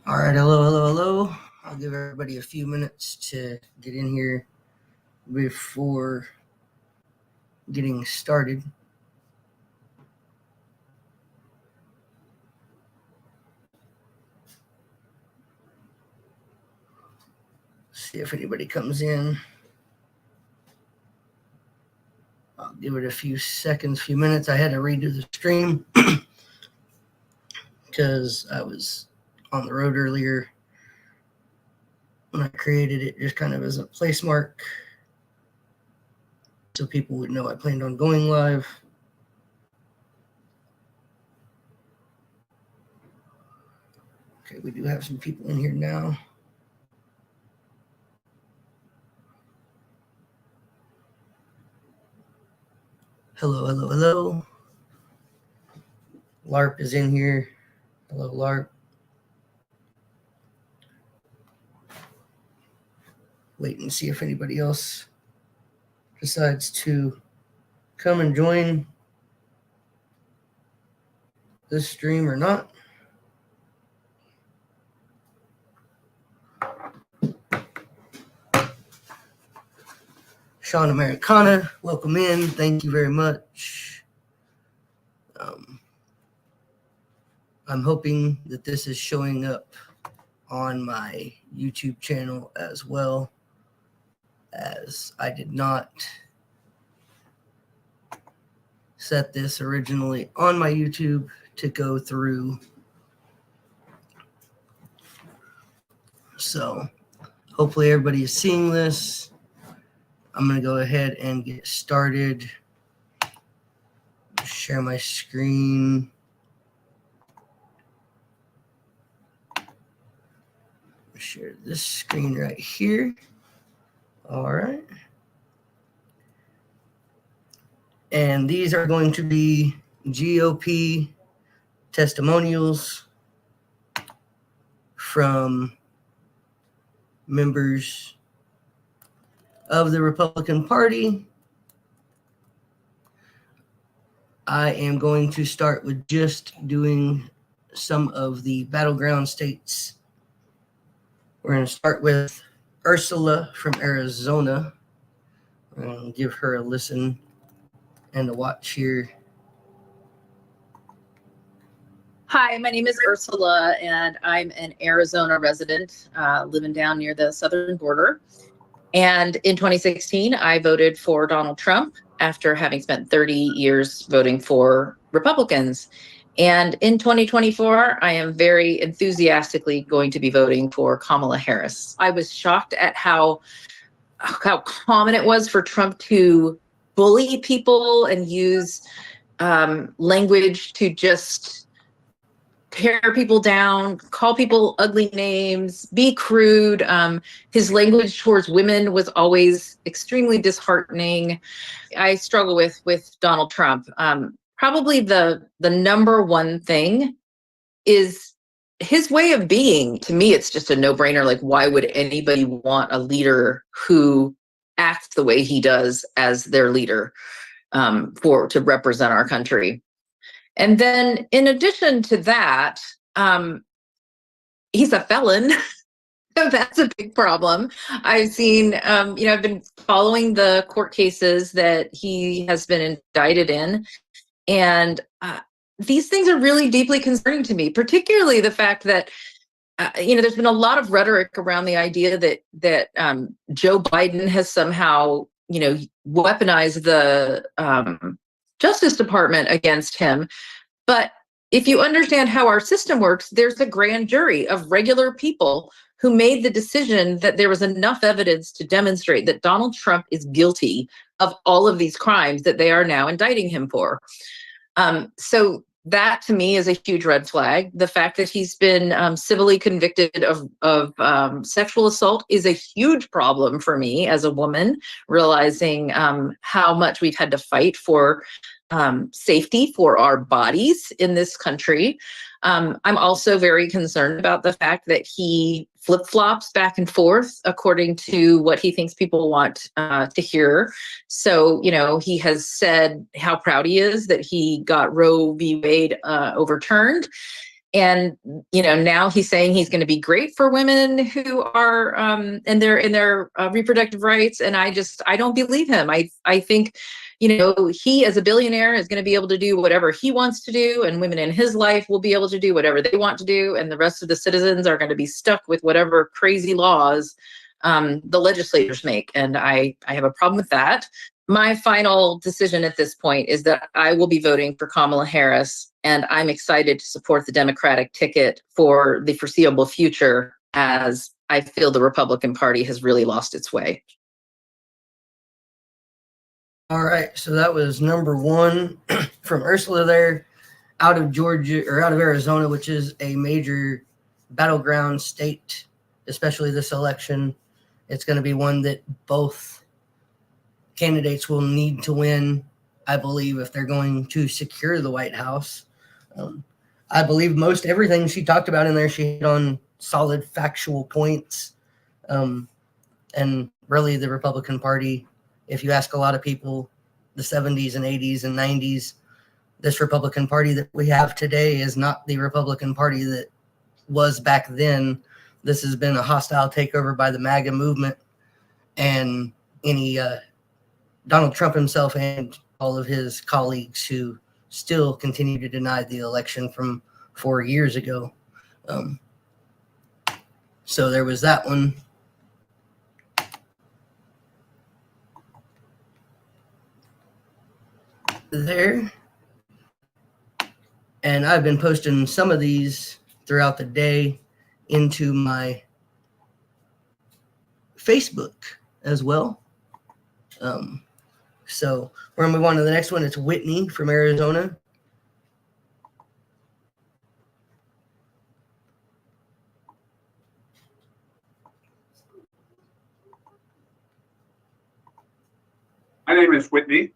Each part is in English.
All right, hello. I'll give everybody a few minutes to get in here before getting started. See if anybody comes in. I'll give it a few seconds, few minutes. I had to redo the stream because I was on the road earlier when I created it just kind of as a place mark so people would know I planned on going live. Okay, we do have some people in here now. Hello. LARP is in here. Hello, LARP. Wait and see if anybody else decides to come and join this stream or not. Sean Americana, welcome in. Thank you very much. I'm hoping that this is showing up on my YouTube channel as well, as I did not set this originally on my YouTube to go through. So hopefully everybody is seeing this. I'm going to go ahead and get started. Share my screen. Share this screen right here. All right. And these are going to be GOP testimonials from members of the Republican Party. I am going to start with just doing some of the battleground states. We're going to start with Ursula from Arizona. I'm going to give her a listen and a watch here. Hi, my name is Ursula, and I'm an Arizona resident living down near the southern border. And in 2016, I voted for Donald Trump after having spent 30 years voting for Republicans. And in 2024, I am very enthusiastically going to be voting for Kamala Harris. I was shocked at how common it was for Trump to bully people and use language to just tear people down, call people ugly names, be crude. His language towards women was always extremely disheartening. I struggle with Donald Trump. Probably the number one thing is his way of being. To me, it's just a no-brainer. Like, why would anybody want a leader who acts the way he does as their leader to represent our country? And then in addition to that, he's a felon. So that's a big problem. I've seen, I've been following the court cases that he has been indicted in. And these things are really deeply concerning to me, particularly the fact that, there's been a lot of rhetoric around the idea that Joe Biden has somehow, weaponized the Justice Department against him. But if you understand how our system works, there's a grand jury of regular people who made the decision that there was enough evidence to demonstrate that Donald Trump is guilty of all of these crimes that they are now indicting him for. So that to me is a huge red flag. The fact that he's been civilly convicted of sexual assault is a huge problem for me as a woman, realizing how much we've had to fight for safety for our bodies in this country. I'm also very concerned about the fact that he flip-flops back and forth according to what he thinks people want to hear. So, he has said how proud he is that he got Roe v. Wade overturned. And now he's saying he's going to be great for women who are in their reproductive rights, and I don't believe him. I think he as a billionaire is going to be able to do whatever he wants to do, and women in his life will be able to do whatever they want to do, and the rest of the citizens are going to be stuck with whatever crazy laws the legislators make. And I have a problem with that. My final decision at this point is that I will be voting for Kamala Harris, and I'm excited to support the Democratic ticket for the foreseeable future, as I feel the Republican Party has really lost its way. All right, so that was number one from Ursula there, out of Georgia, or out of Arizona, which is a major battleground state, especially this election. It's going to be one that both candidates will need to win, I believe, if they're going to secure the White House. I believe most everything she talked about in there, she hit on solid factual points. And really, the Republican Party, if you ask a lot of people, the 70s and 80s and 90s, this Republican Party that we have today is not the Republican Party that was back then. This has been a hostile takeover by the MAGA movement and any Donald Trump himself and all of his colleagues who still continue to deny the election from 4 years ago. So there was that one. There. And I've been posting some of these throughout the day into my Facebook as well. So we're going to move on to the next one. It's Whitney from Arizona. My name is Whitney.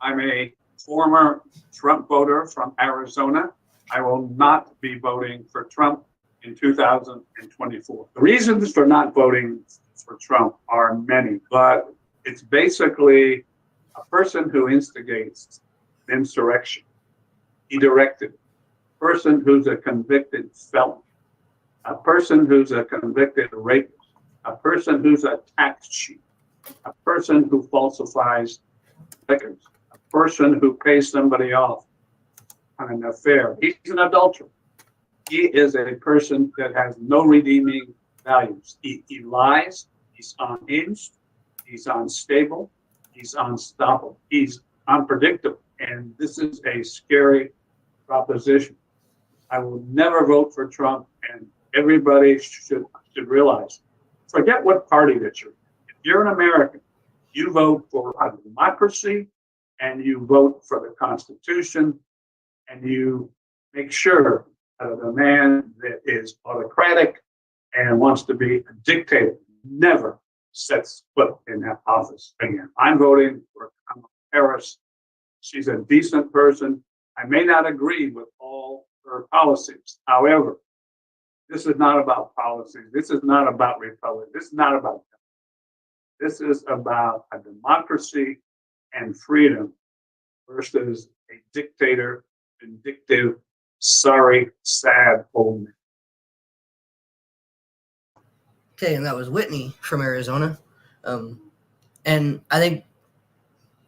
I'm a former Trump voter from Arizona. I will not be voting for Trump in 2024. The reasons for not voting for Trump are many, but it's basically a person who instigates insurrection. He directed it. A person who's a convicted felon. A person who's a convicted rapist. A person who's a tax cheat. A person who falsifies records. A person who pays somebody off on an affair. He's an adulterer. He is a person that has no redeeming values. He lies. He's unhinged. He's unstable. He's unstoppable. He's unpredictable. And this is a scary proposition. I will never vote for Trump, and everybody should realize, forget what party that you're in. If you're an American, you vote for a democracy, and you vote for the Constitution, and you make sure that a man that is autocratic and wants to be a dictator never sets foot in that office again. I'm voting for Kamala Harris. She's a decent person. I may not agree with all her policies. However, this is not about policies. This is not about republic. This is not about them. This is about a democracy and freedom versus a dictator, vindictive, sorry, sad old man. Okay, and that was Whitney from Arizona. And I think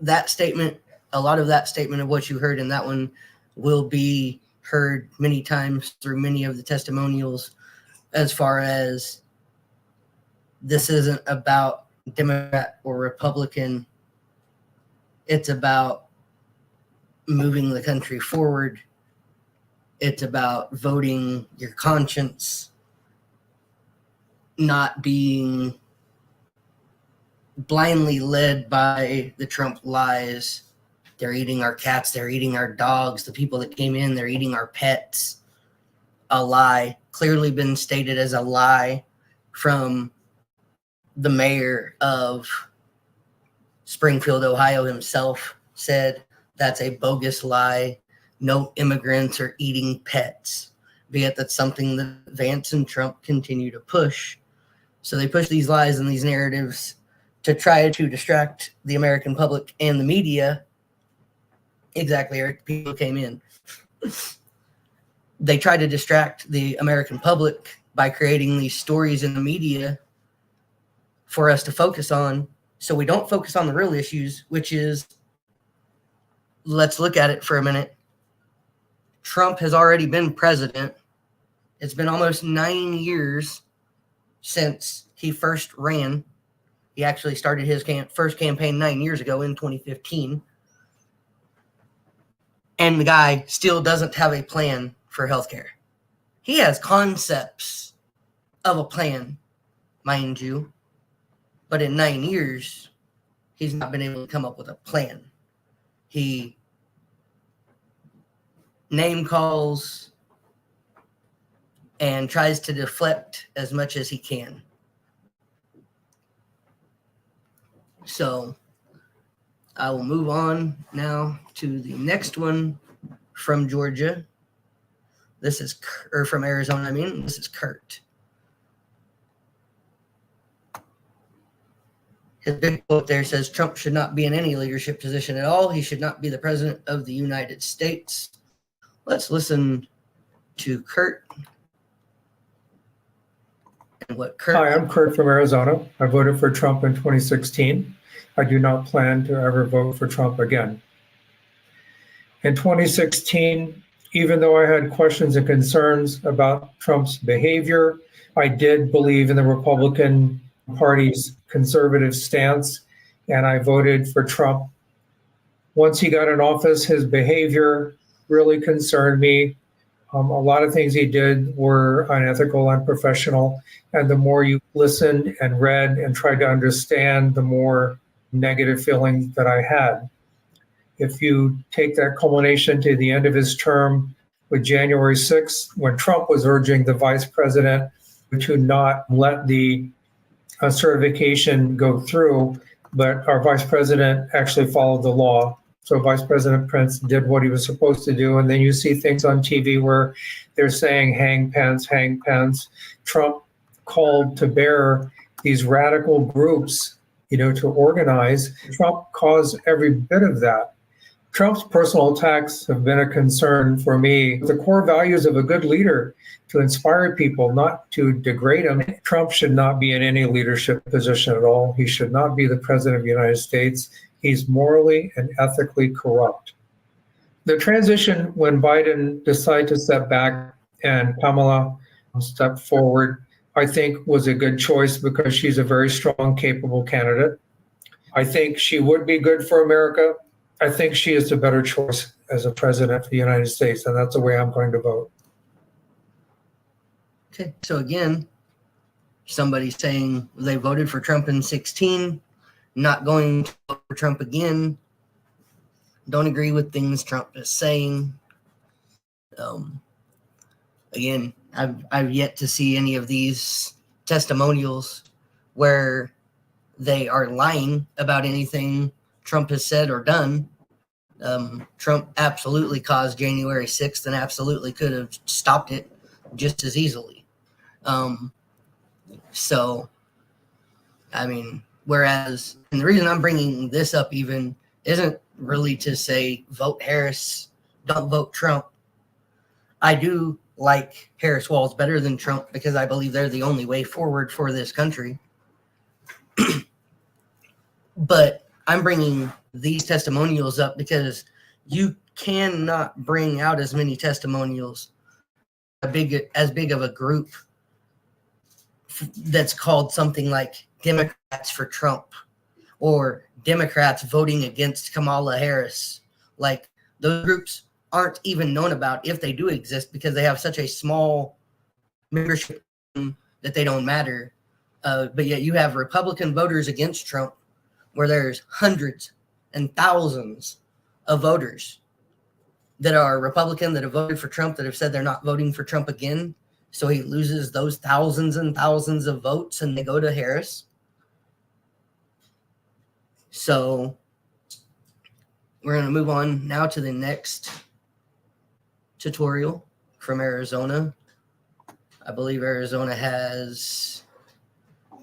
that statement, a lot of that statement of what you heard in that one will be heard many times through many of the testimonials, as far as this isn't about Democrat or Republican. It's about moving the country forward. It's about voting your conscience, not being blindly led by the Trump lies. They're eating our cats. They're eating our dogs. The people that came in, they're eating our pets. A lie, clearly been stated as a lie from the mayor of Springfield, Ohio himself, said that's a bogus lie. No immigrants are eating pets. Be it that's something that Vance and Trump continue to push. So they push these lies and these narratives to try to distract the American public and the media. Exactly, Eric. People came in. they try to distract the American public by creating these stories in the media for us to focus on, so we don't focus on the real issues, which is, let's look at it for a minute. Trump has already been president. It's been almost 9 years since he first ran. He actually started his first campaign 9 years ago in 2015. And the guy still doesn't have a plan for healthcare. He has concepts of a plan, mind you, but in 9 years, he's not been able to come up with a plan. He name calls and tries to deflect as much as he can. So I will move on now to the next one from Georgia. This is, or from Arizona, I mean. This is Kurt. His big quote there says, Trump should not be in any leadership position at all. He should not be the president of the United States. Let's listen to Kurt. And what Kurt. Hi, I'm Kurt from Arizona. I voted for Trump in 2016. I do not plan to ever vote for Trump again. In 2016, even though I had questions and concerns about Trump's behavior, I did believe in the Republican Party's conservative stance, and I voted for Trump. Once he got in office, his behavior really concerned me. A lot of things he did were unethical, unprofessional, and the more you listened and read and tried to understand, the more negative feelings that I had. If you take that culmination to the end of his term with January 6th, when Trump was urging the vice president to not let the certification go through, but our vice president actually followed the law. So Vice President Pence did what he was supposed to do. And then you see things on TV where they're saying, hang Pence, hang Pence. Trump called to bear these radical groups, to organize. Trump caused every bit of that. Trump's personal attacks have been a concern for me. The core values of a good leader, to inspire people, not to degrade them. Trump should not be in any leadership position at all. He should not be the president of the United States. He's morally and ethically corrupt. The transition when Biden decided to step back and Kamala step forward, I think was a good choice because she's a very strong, capable candidate. I think she would be good for America. I think she is the better choice as a president of the United States, and that's the way I'm going to vote. Okay, so again, somebody saying they voted for Trump in 2016, not going to vote for Trump again, don't agree with things Trump is saying. Again, I've yet to see any of these testimonials where they are lying about anything Trump has said or done. Trump absolutely caused January 6th and absolutely could have stopped it just as easily. So, I mean, whereas, and the reason I'm bringing this up even isn't really to say vote Harris, don't vote Trump. I do like Harris Walz better than Trump because I believe they're the only way forward for this country. But I'm bringing these testimonials up because you cannot bring out as many testimonials, as big of a group that's called something like Democrats for Trump or Democrats voting against Kamala Harris. Like, those groups aren't even known about if they do exist because they have such a small membership that they don't matter. But yet you have Republican voters against Trump where there's hundreds and thousands of voters that are Republican that have voted for Trump that have said they're not voting for Trump again. So he loses those thousands and thousands of votes and they go to Harris. So we're going to move on now to the next tutorial from Arizona. I believe Arizona has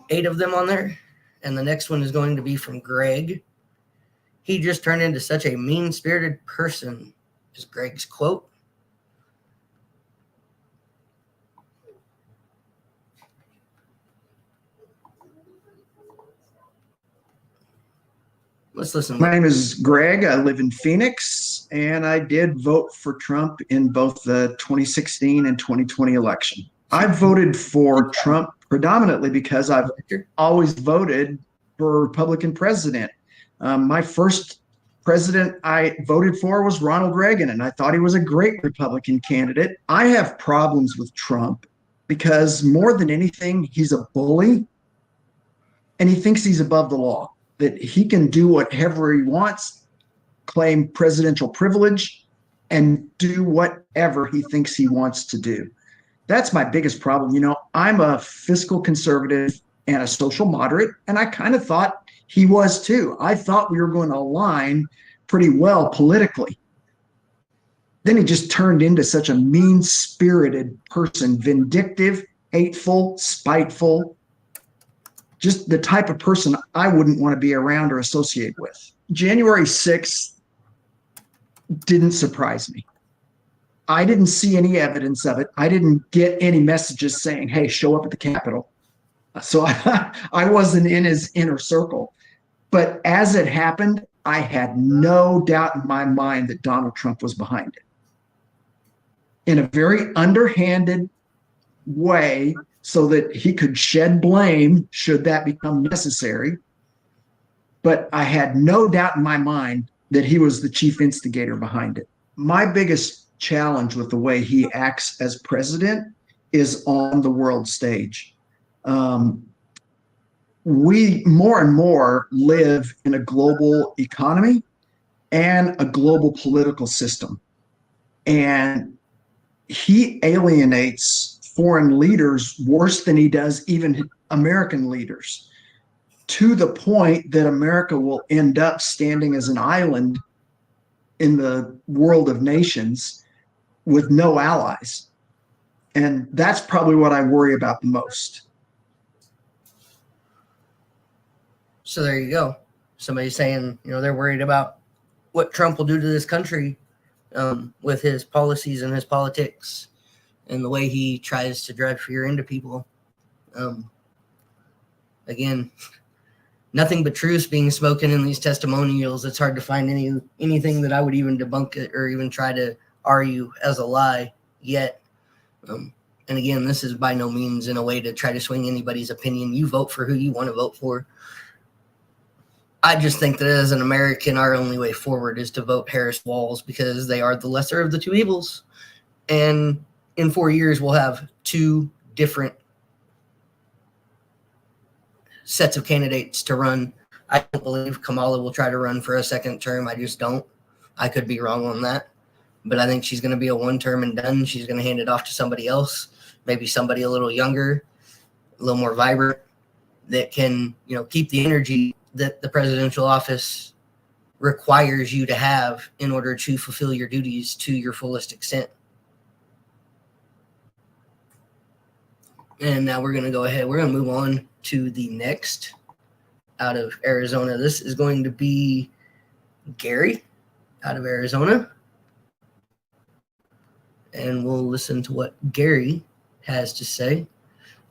8 of them on there. And the next one is going to be from Greg. He just turned into such a mean-spirited person, is Greg's quote. Let's listen. My name is Greg. I live in Phoenix, and I did vote for Trump in both the 2016 and 2020 election. I voted for Trump predominantly because I've always voted for a Republican president. My first president I voted for was Ronald Reagan, and I thought he was a great Republican candidate. I have problems with Trump because more than anything, he's a bully, and he thinks he's above the law, that he can do whatever he wants, claim presidential privilege, and do whatever he thinks he wants to do. That's my biggest problem. You know, I'm a fiscal conservative and a social moderate, and I kind of thought he was too. I thought we were going to align pretty well politically. Then he just turned into such a mean-spirited person, vindictive, hateful, spiteful, just the type of person I wouldn't want to be around or associate with. January 6th didn't surprise me. I didn't see any evidence of it. I didn't get any messages saying, hey, show up at the Capitol. So I wasn't in his inner circle. But as it happened, I had no doubt in my mind that Donald Trump was behind it. In a very underhanded way, so that he could shed blame should that become necessary. But I had no doubt in my mind that he was the chief instigator behind it. My biggest challenge with the way he acts as president is on the world stage. We more and more live in a global economy and a global political system. And he alienates foreign leaders worse than he does even American leaders, to the point that America will end up standing as an island in the world of nations with no allies. And that's probably what I worry about the most. So there you go. Somebody's saying, you know, they're worried about what Trump will do to this country with his policies and his politics and the way he tries to drive fear into people. Again, nothing but truth being spoken in these testimonials. It's hard to find anything that I would even debunk it or even try to argue as a lie yet. And again, this is by no means in a way to try to swing anybody's opinion. You vote for who you want to vote for. I just think that as an American, our only way forward is to vote Harris Walz, because they are the lesser of the two evils. And in 4 years, we'll have two different sets of candidates to run. I don't believe Kamala will try to run for a second term. I just don't. I could be wrong on that. But I think she's going to be a one term and done. She's going to hand it off to somebody else, maybe somebody a little younger, a little more vibrant, that can, you know, keep the energy that the presidential office requires you to have in order to fulfill your duties to your fullest extent. And now we're going to go ahead. We're going to move on to the next out of Arizona. This is going to be Gary out of Arizona. And we'll listen to what Gary has to say.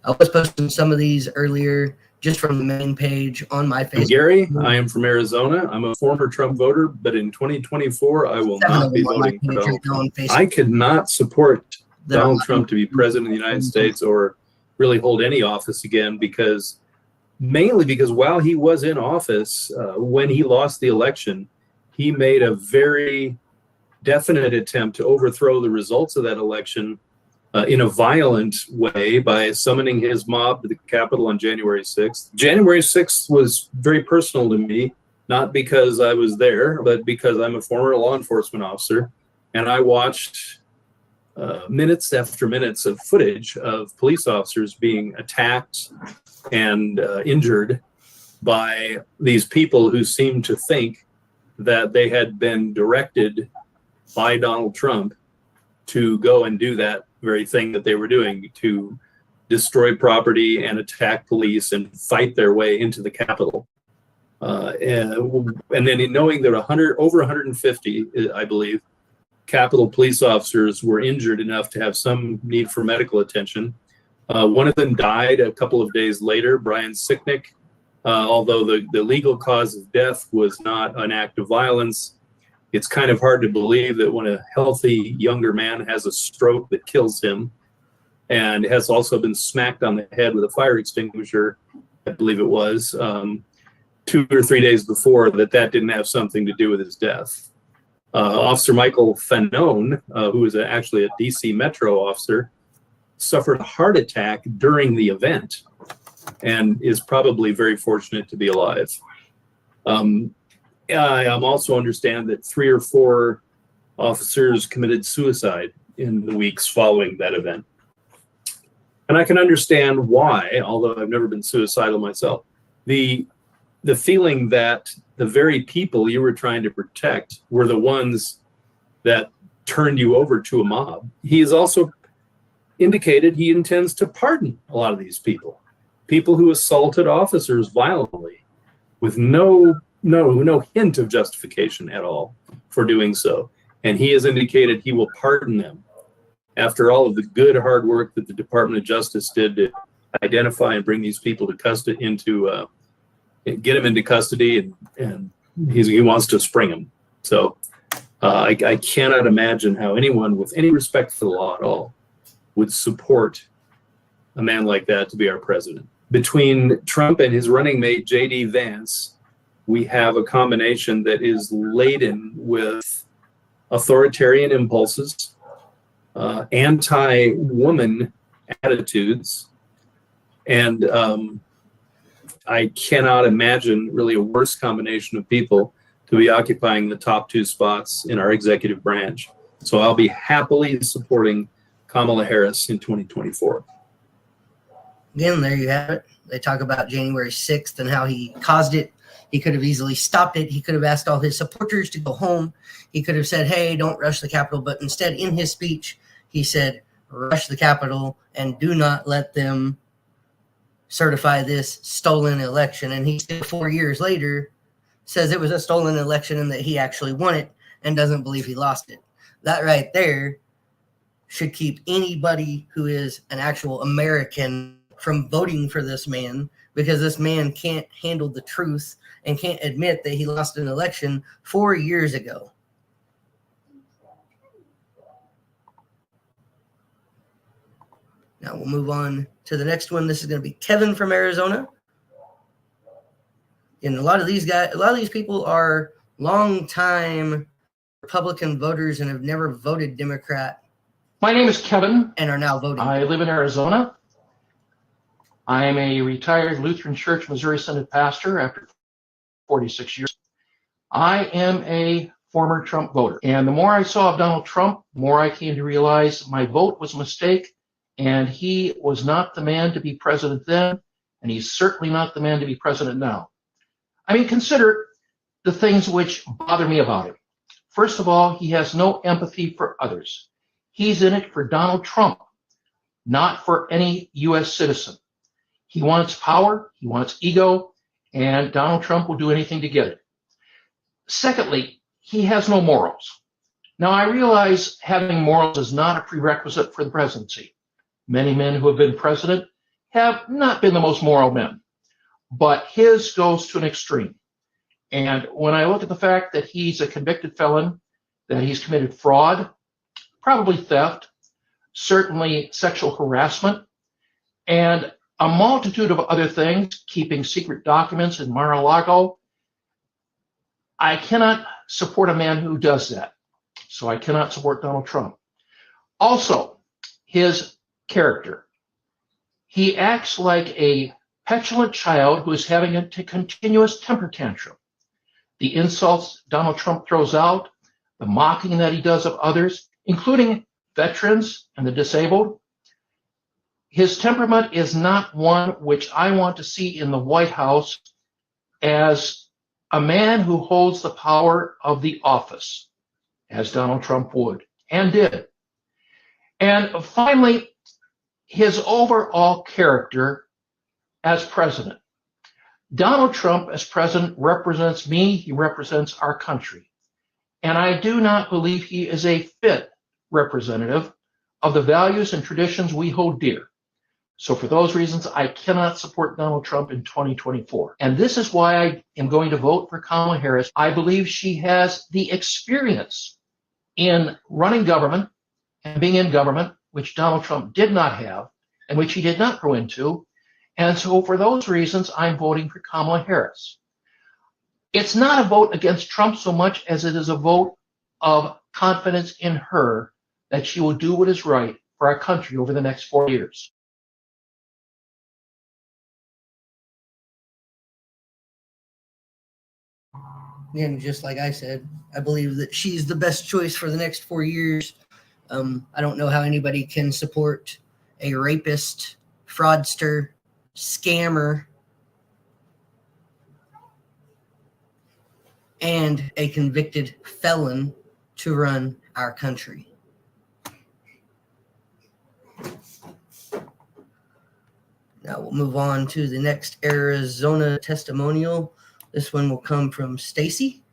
I was posting some of these earlier just from the main page on my Facebook. I'm Gary, I am from Arizona. I'm a former Trump voter, but in 2024, I will not be voting for Donald Trump. I could not support Donald Trump to be president of the United States or really hold any office again, mainly because while he was in office, when he lost the election, he made a very definite attempt to overthrow the results of that election in a violent way by summoning his mob to the Capitol on January 6th. January 6th was very personal to me, not because I was there, but because I'm a former law enforcement officer, and I watched minutes after minutes of footage of police officers being attacked and injured by these people who seemed to think that they had been directed by Donald Trump to go and do that very thing that they were doing, to destroy property and attack police and fight their way into the Capitol. And then in knowing that over 150, I believe, Capitol police officers were injured enough to have some need for medical attention. One of them died a couple of days later, Brian Sicknick, Although the legal cause of death was not an act of violence, it's kind of hard to believe that when a healthy younger man has a stroke that kills him and has also been smacked on the head with a fire extinguisher, I believe it was, 2 or 3 days before, that didn't have something to do with his death. Officer Michael Fanone, who was actually a DC Metro officer, suffered a heart attack during the event and is probably very fortunate to be alive. I also understand that 3 or 4 officers committed suicide in the weeks following that event. And I can understand why, although I've never been suicidal myself. The feeling that the very people you were trying to protect were the ones that turned you over to a mob. He has also indicated he intends to pardon a lot of these people who assaulted officers violently with no hint of justification at all for doing so. And he has indicated he will pardon them after all of the good hard work that the Department of Justice did to identify and bring these people to custody, get them into custody, and he wants to spring them. So I cannot imagine how anyone with any respect for the law at all would support a man like that to be our president. Between Trump and his running mate, J.D. Vance, we have a combination that is laden with authoritarian impulses, anti-woman attitudes, and I cannot imagine really a worse combination of people to be occupying the top 2 spots in our executive branch. So I'll be happily supporting Kamala Harris in 2024. Again, there you have it. They talk about January 6th and how he caused it. He could have easily stopped it. He could have asked all his supporters to go home. He could have said, hey, don't rush the Capitol. But instead, in his speech, he said, rush the Capitol and do not let them certify this stolen election. And he still 4 years later says it was a stolen election and that he actually won it and doesn't believe he lost it. That right there should keep anybody who is an actual American from voting for this man, because this man can't handle the truth and can't admit that he lost an election 4 years ago. Now we'll move on to the next one. This is going to be Kevin from Arizona. And a lot of these people are long-time Republican voters and have never voted Democrat. My name is Kevin. And are now voting. I live in Arizona. I am a retired Lutheran Church Missouri Synod pastor after 46 years. I am a former Trump voter. And the more I saw of Donald Trump, the more I came to realize my vote was a mistake, and he was not the man to be president then, and he's certainly not the man to be president now. I mean, consider the things which bother me about him. First of all, he has no empathy for others. He's in it for Donald Trump, not for any U.S. citizen. He wants power, he wants ego, and Donald Trump will do anything to get it. Secondly, he has no morals. Now, I realize having morals is not a prerequisite for the presidency. Many men who have been president have not been the most moral men, but his goes to an extreme. And when I look at the fact that he's a convicted felon, that he's committed fraud, probably theft, certainly sexual harassment, and a multitude of other things, keeping secret documents in Mar-a-Lago, I cannot support a man who does that. So I cannot support Donald Trump. Also, his character. He acts like a petulant child who is having a continuous temper tantrum. The insults Donald Trump throws out, the mocking that he does of others, including veterans and the disabled. His temperament is not one which I want to see in the White House as a man who holds the power of the office, as Donald Trump would and did. And finally, his overall character as president. Donald Trump as president represents me, he represents our country. And I do not believe he is a fit representative of the values and traditions we hold dear. So for those reasons, I cannot support Donald Trump in 2024. And this is why I am going to vote for Kamala Harris. I believe she has the experience in running government and being in government, which Donald Trump did not have, and which he did not grow into. And so for those reasons, I'm voting for Kamala Harris. It's not a vote against Trump so much as it is a vote of confidence in her that she will do what is right for our country over the next 4 years. Again, just like I said, I believe that she's the best choice for the next 4 years. I don't know how anybody can support a rapist, fraudster, scammer, and a convicted felon to run our country. Now we'll move on to the next Arizona testimonial. This one will come from Stacy.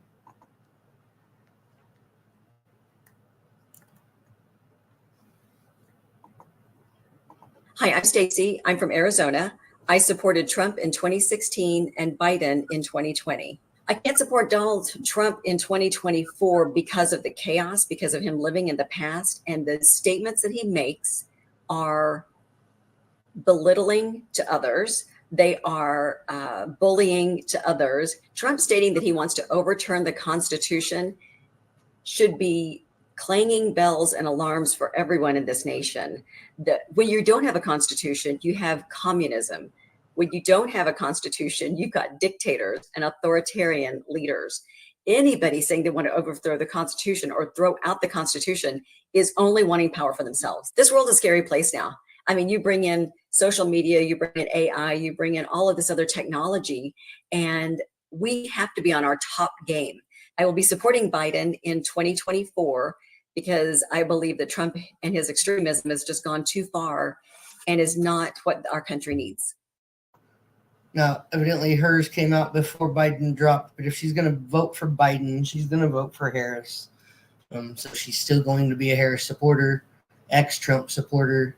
Hi, I'm Stacy. I'm from Arizona. I supported Trump in 2016 and Biden in 2020. I can't support Donald Trump in 2024 because of the chaos, because of him living in the past, and the statements that he makes are belittling to others. They are bullying to others. Trump stating that he wants to overturn the Constitution should be clanging bells and alarms for everyone in this nation. When you don't have a constitution, you have communism. When you don't have a constitution, you've got dictators and authoritarian leaders. Anybody saying they want to overthrow the Constitution or throw out the Constitution is only wanting power for themselves. This world is a scary place now. I mean, you bring in social media, you bring in AI, you bring in all of this other technology, and we have to be on our top game. I will be supporting Biden in 2024 because I believe that Trump and his extremism has just gone too far and is not what our country needs. Now, evidently hers came out before Biden dropped, but if she's going to vote for Biden, she's going to vote for Harris. So she's still going to be a Harris supporter, ex-Trump supporter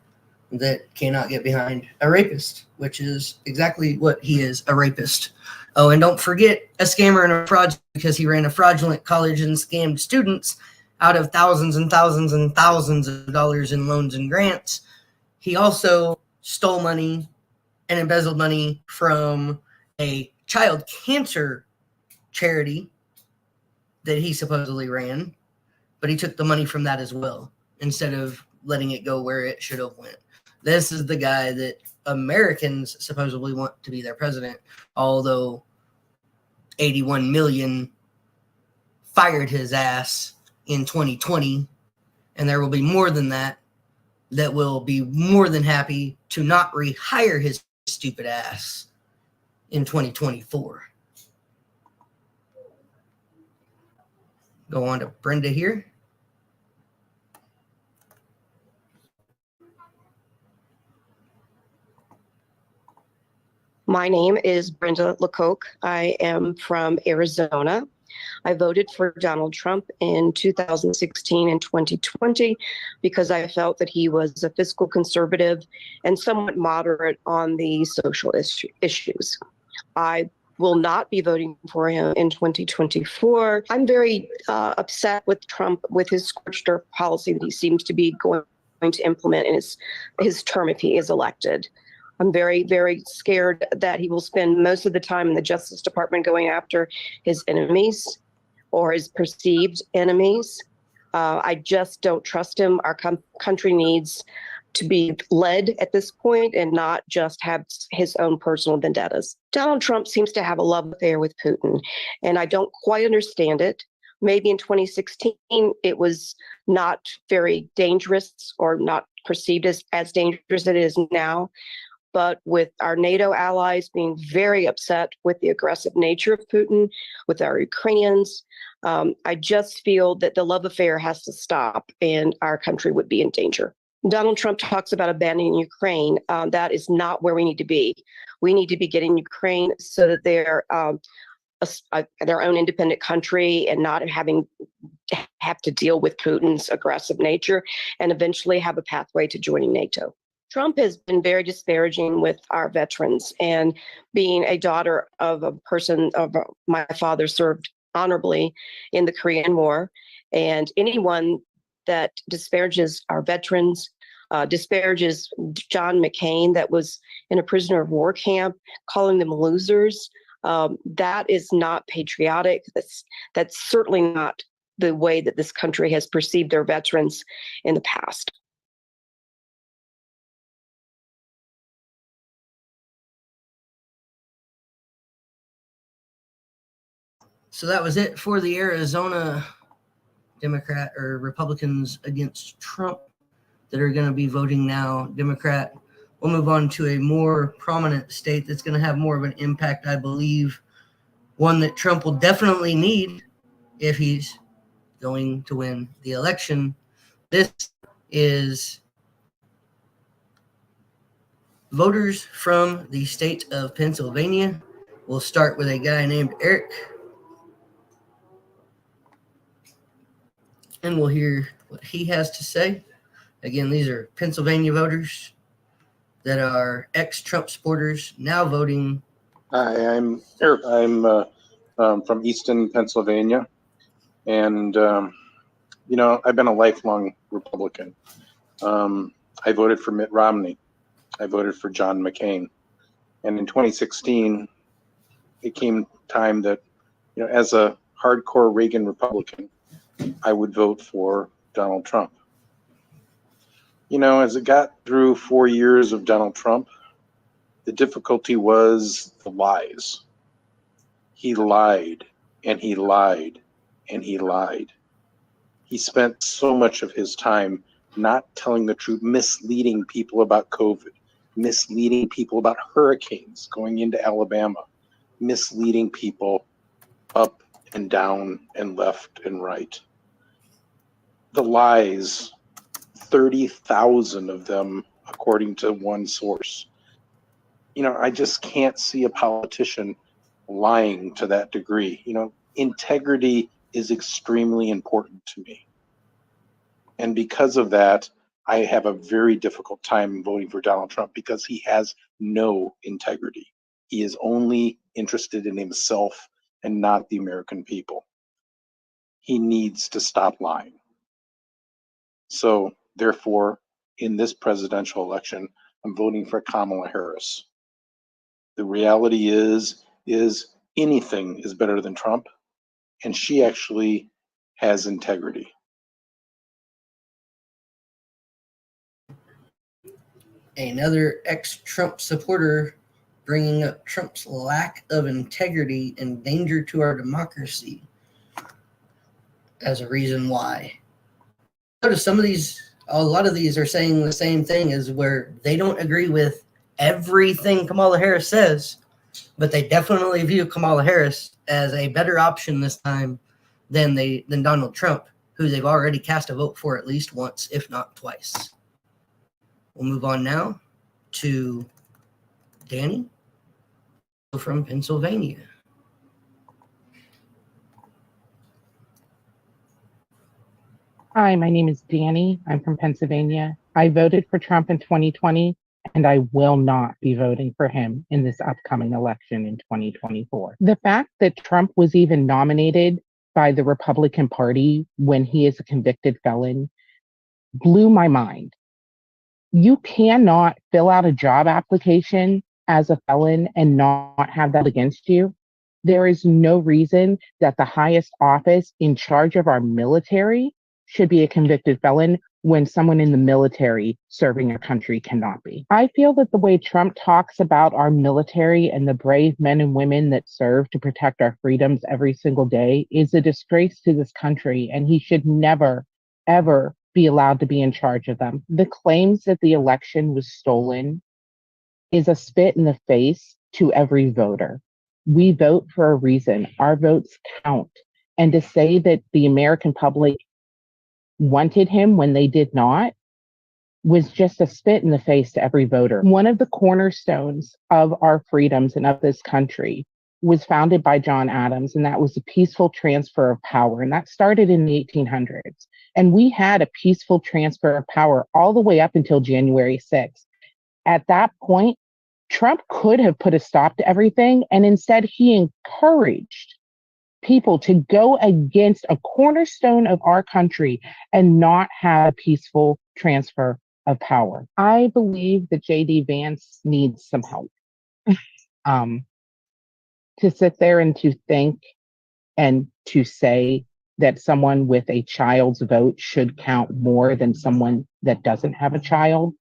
that cannot get behind a rapist, which is exactly what he is, a rapist. Oh, and don't forget a scammer and a fraud, because he ran a fraudulent college and scammed students out of thousands and thousands and thousands of dollars in loans and grants. He also stole money and embezzled money from a child cancer charity that he supposedly ran, but he took the money from that as well instead of letting it go where it should have went. This is the guy that Americans supposedly want to be their president, although 81 million fired his ass in 2020, and there will be more than that will be more than happy to not rehire his stupid ass in 2024. Go on to Brenda here. My name is Brenda Lecoq. I am from Arizona. I voted for Donald Trump in 2016 and 2020 because I felt that he was a fiscal conservative and somewhat moderate on the social issues. I will not be voting for him in 2024. I'm very upset with Trump, with his scorched earth policy that he seems to be going to implement in his term if he is elected. I'm very, very scared that he will spend most of the time in the Justice Department going after his enemies or his perceived enemies. I just don't trust him. Our country needs to be led at this point and not just have his own personal vendettas. Donald Trump seems to have a love affair with Putin, and I don't quite understand it. Maybe in 2016, it was not very dangerous or not perceived as dangerous as it is now. But with our NATO allies being very upset with the aggressive nature of Putin, with our Ukrainians, I just feel that the love affair has to stop and our country would be in danger. Donald Trump talks about abandoning Ukraine. That is not where we need to be. We need to be getting Ukraine so that they're their own independent country and not have to deal with Putin's aggressive nature and eventually have a pathway to joining NATO. Trump has been very disparaging with our veterans, and being a daughter of a person of my father served honorably in the Korean War, and anyone that disparages our veterans, disparages John McCain that was in a prisoner of war camp, calling them losers, that is not patriotic. That's certainly not the way that this country has perceived their veterans in the past. So that was it for the Arizona Democrat or Republicans against Trump that are going to be voting now Democrat. We'll move on to a more prominent state that's going to have more of an impact, I believe, one that Trump will definitely need if he's going to win the election. This is voters from the state of Pennsylvania. We'll start with a guy named Eric, and we'll hear what he has to say. Again, these are Pennsylvania voters that are ex-Trump supporters now voting. Hi, I'm Eric. I'm from Easton, Pennsylvania, and I've been a lifelong Republican. I voted for Mitt Romney. I voted for John McCain, and in 2016, it came time that, as a hardcore Reagan Republican, I would vote for Donald Trump. As it got through 4 years of Donald Trump, the difficulty was the lies. He lied, and he lied, and he lied. He spent so much of his time not telling the truth, misleading people about COVID, misleading people about hurricanes going into Alabama, misleading people up and down and left and right. The lies, 30,000 of them, according to one source. I just can't see a politician lying to that degree. Integrity is extremely important to me. And because of that, I have a very difficult time voting for Donald Trump because he has no integrity. He is only interested in himself and not the American people. He needs to stop lying. So, therefore, in this presidential election, I'm voting for Kamala Harris. The reality is anything is better than Trump, and she actually has integrity. Another ex-Trump supporter bringing up Trump's lack of integrity and danger to our democracy as a reason why. Notice a lot of these are saying the same thing, as where they don't agree with everything Kamala Harris says, but they definitely view Kamala Harris as a better option this time than Donald Trump, who they've already cast a vote for at least once, if not twice. We'll move on now to Danny from Pennsylvania. Hi, my name is Danny. I'm from Pennsylvania. I voted for Trump in 2020, and I will not be voting for him in this upcoming election in 2024. The fact that Trump was even nominated by the Republican Party when he is a convicted felon blew my mind. You cannot fill out a job application as a felon and not have that against you. There is no reason that the highest office in charge of our military should be a convicted felon when someone in the military serving our country cannot be. I feel that the way Trump talks about our military and the brave men and women that serve to protect our freedoms every single day is a disgrace to this country, and he should never, ever be allowed to be in charge of them. The claims that the election was stolen is a spit in the face to every voter. We vote for a reason. Our votes count. And to say that the American public wanted him when they did not was just a spit in the face to every voter. One of the cornerstones of our freedoms and of this country was founded by John Adams, and that was a peaceful transfer of power. And that started in the 1800s. And we had a peaceful transfer of power all the way up until January 6th. At that point, Trump could have put a stop to everything, and instead he encouraged people to go against a cornerstone of our country and not have a peaceful transfer of power. I believe that JD Vance needs some help. To sit there and to think and to say that someone with a child's vote should count more than someone that doesn't have a child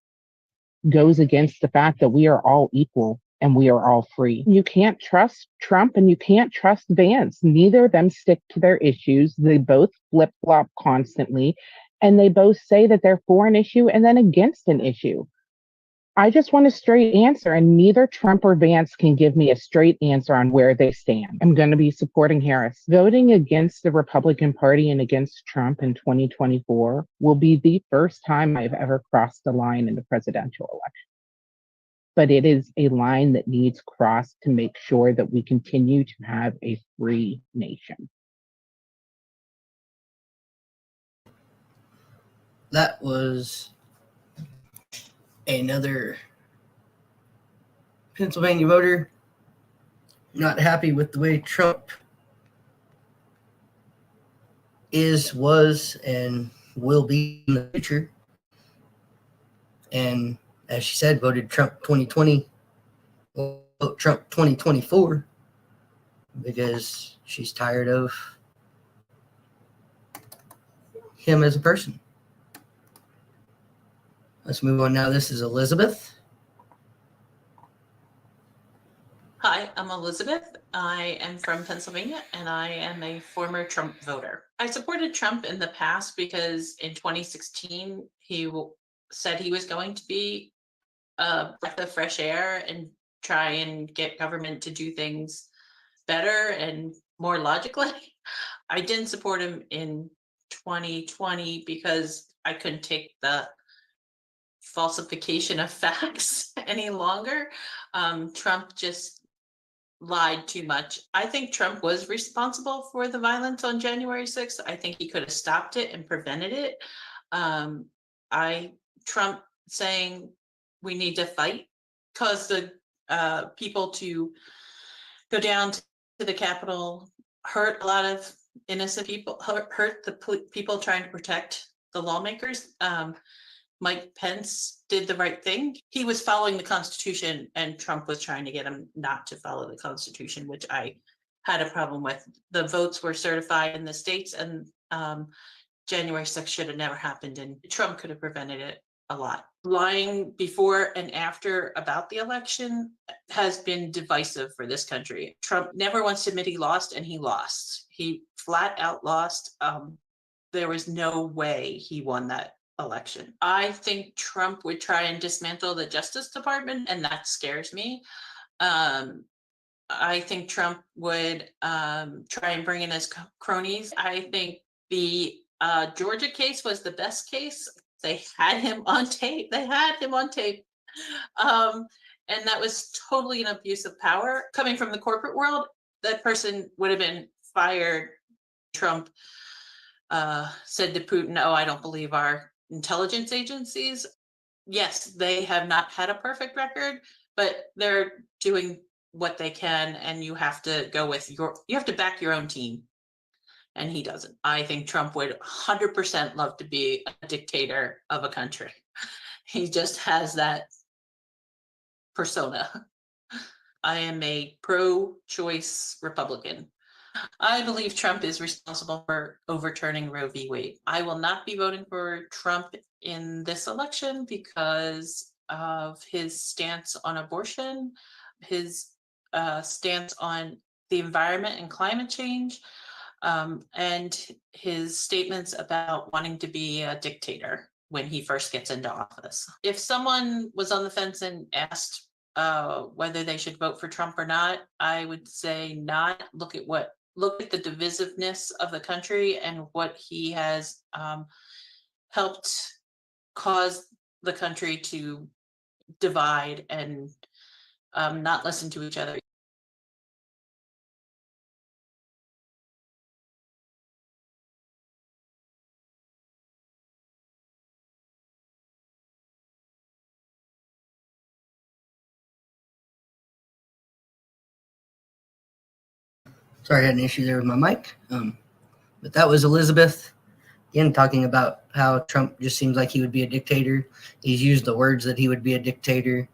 goes against the fact that we are all equal and we are all free. You can't trust Trump and you can't trust Vance. Neither of them stick to their issues. They both flip flop constantly, and they both say that they're for an issue and then against an issue. I just want a straight answer, and neither Trump or Vance can give me a straight answer on where they stand. I'm going to be supporting Harris. Voting against the Republican Party and against Trump in 2024 will be the first time I've ever crossed the line in the presidential election. But it is a line that needs crossed to make sure that we continue to have a free nation. That was another Pennsylvania voter not happy with the way Trump was, and will be in the future. And as she said, voted Trump 2020, will vote Trump 2024 because she's tired of him as a person. Let's move on now. This is Elizabeth. Hi, I'm Elizabeth. I am from Pennsylvania and I am a former Trump voter. I supported Trump in the past because in 2016, he said he was going to be a breath of fresh air and try and get government to do things better and more logically. I didn't support him in 2020 because I couldn't take the falsification of facts any longer. Trump just lied too much. I think Trump was responsible for the violence on January 6th. I think he could have stopped it and prevented it. Trump saying we need to fight caused the people to go down to the Capitol, hurt a lot of innocent people, hurt the people trying to protect the lawmakers. Mike Pence did the right thing. He was following the Constitution, and Trump was trying to get him not to follow the Constitution, which I had a problem with. The votes were certified in the states, and January 6th should have never happened, and Trump could have prevented it a lot. Lying before and after about the election has been divisive for this country. Trump never once admitted he lost, and he lost. He flat out lost. There was no way he won that election. I think Trump would try and dismantle the Justice Department, and that scares me. I think Trump would try and bring in his cronies. I think the Georgia case was the best case. They had him on tape. And that was totally an abuse of power. Coming from the corporate world, that person would have been fired. Trump said to Putin, "Oh, I don't believe our intelligence agencies." Yes, they have not had a perfect record, but they're doing what they can, and you have to back your own team, and he doesn't. I think Trump would 100% love to be a dictator of a country. He just has that persona. I am a pro-choice Republican. I believe Trump is responsible for overturning Roe v. Wade. I will not be voting for Trump in this election because of his stance on abortion, his stance on the environment and climate change, and his statements about wanting to be a dictator when he first gets into office. If someone was on the fence and asked whether they should vote for Trump or not, I would say not. Look at the divisiveness of the country and what he has helped cause the country to divide and not listen to each other. Sorry, I had an issue there with my mic. But that was Elizabeth. Again, talking about how Trump just seems like he would be a dictator. He's used the words that he would be a dictator.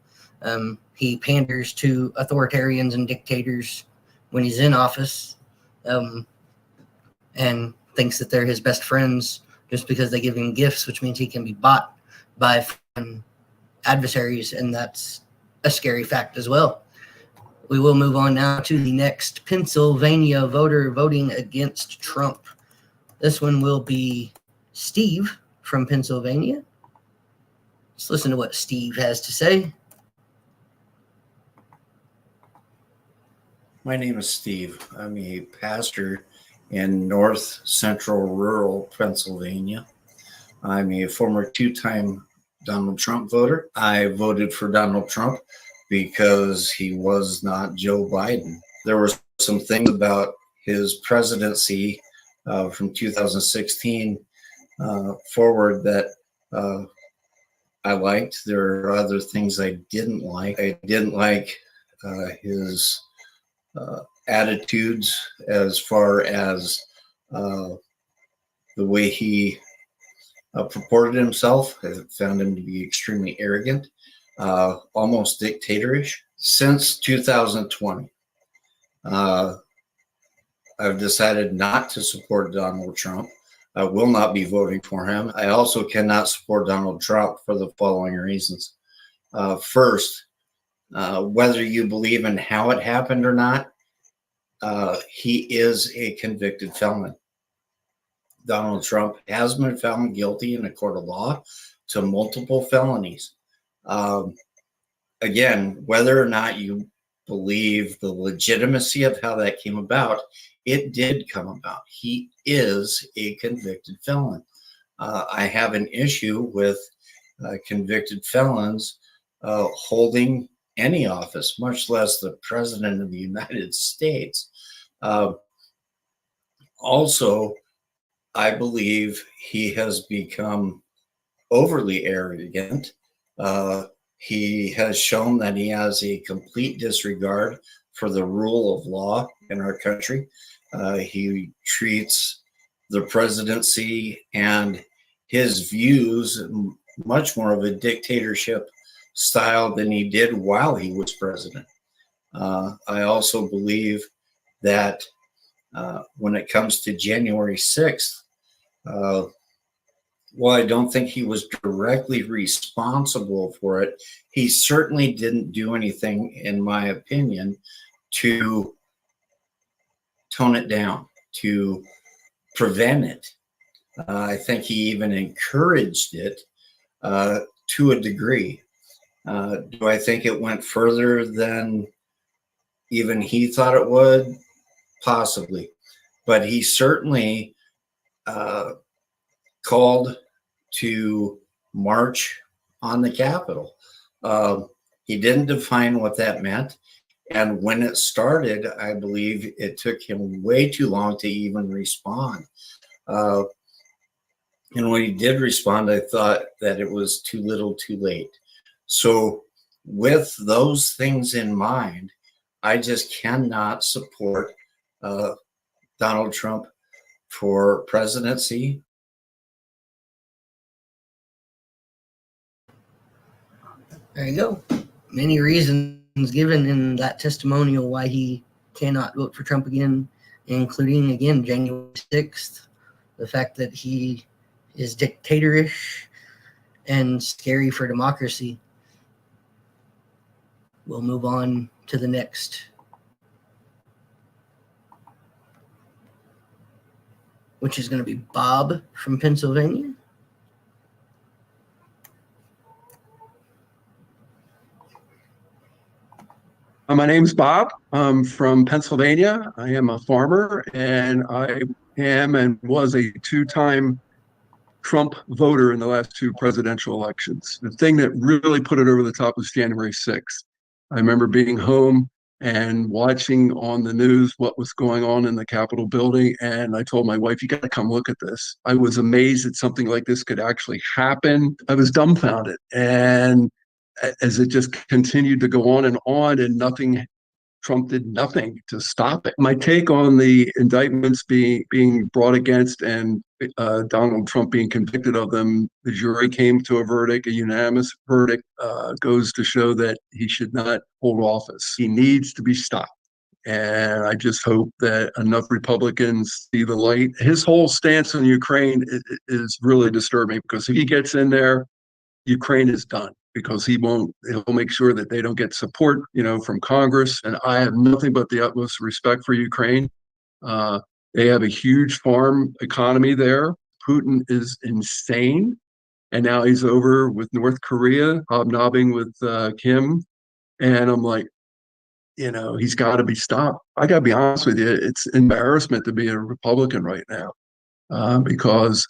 He panders to authoritarians and dictators when he's in office, and thinks that they're his best friends just because they give him gifts, which means he can be bought by adversaries, and that's a scary fact as well. We will move on now to the next Pennsylvania voter voting against Trump. This one will be Steve from Pennsylvania. Let's listen to what Steve has to say. My name is Steve. I'm a pastor in north central rural Pennsylvania. I'm a former two-time Donald Trump voter. I voted for Donald Trump because he was not Joe Biden. There were some things about his presidency from 2016 forward that I liked. There are other things I didn't like. I didn't like his attitudes as far as the way he purported himself. I found him to be extremely arrogant, almost dictatorish. Since 2020, I've decided not to support Donald Trump. I will not be voting for him. I also cannot support Donald Trump for the following reasons. First, whether you believe in how it happened or not, he is a convicted felon. Donald Trump has been found guilty in a court of law to multiple felonies. Again, whether or not you believe the legitimacy of how that came about, it did come about. He is a convicted felon. I have an issue with convicted felons holding any office, much less the president of the United States. Also, I believe he has become overly arrogant. He has shown that he has a complete disregard for the rule of law in our country. He treats the presidency and his views much more of a dictatorship style than he did while he was president. I also believe that when it comes to January 6th, while I don't think he was directly responsible for it, he certainly didn't do anything, in my opinion, to tone it down, to prevent it. I think he even encouraged it to a degree. Do I think it went further than even he thought it would? Possibly. But he certainly called to march on the Capitol. He didn't define what that meant. And when it started, I believe it took him way too long to even respond. And when he did respond, I thought that it was too little too late. So with those things in mind, I just cannot support Donald Trump for presidency. There you go. Many reasons given in that testimonial why he cannot vote for Trump again, including, again, January 6th, the fact that he is dictatorish and scary for democracy. We'll move on to the next. Which is going to be Bob from Pennsylvania. My name's Bob. I'm from Pennsylvania. I am a farmer, and I am and was a two-time Trump voter in the last two presidential elections. The thing that really put it over the top was January 6th. I remember being home and watching on the news what was going on in the Capitol building, and I told my wife, "You got to come look at this." I was amazed that something like this could actually happen. I was dumbfounded. And as it just continued to go on and nothing Trump did nothing to stop it. My take on the indictments being brought against and Donald Trump being convicted of them, the jury came to a verdict, a unanimous verdict, goes to show that he should not hold office. He needs to be stopped. And I just hope that enough Republicans see the light. His whole stance on Ukraine is really disturbing, because if he gets in there, Ukraine is done, because he'll make sure that they don't get support, from Congress. And I have nothing but the utmost respect for Ukraine. They have a huge farm economy there. Putin is insane. And now he's over with North Korea, hobnobbing with Kim. And I'm like, he's got to be stopped. I got to be honest with you. It's embarrassment to be a Republican right now, because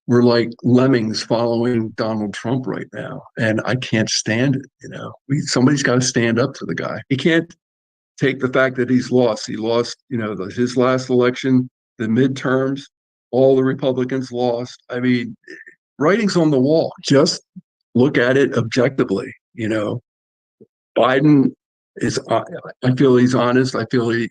we're like lemmings following Donald Trump right now. And I can't stand it. Somebody's got to stand up to the guy. He can't take the fact that he's lost. He lost, his last election, the midterms, all the Republicans lost. I mean, writing's on the wall. Just look at it objectively. Biden I feel he's honest. I feel he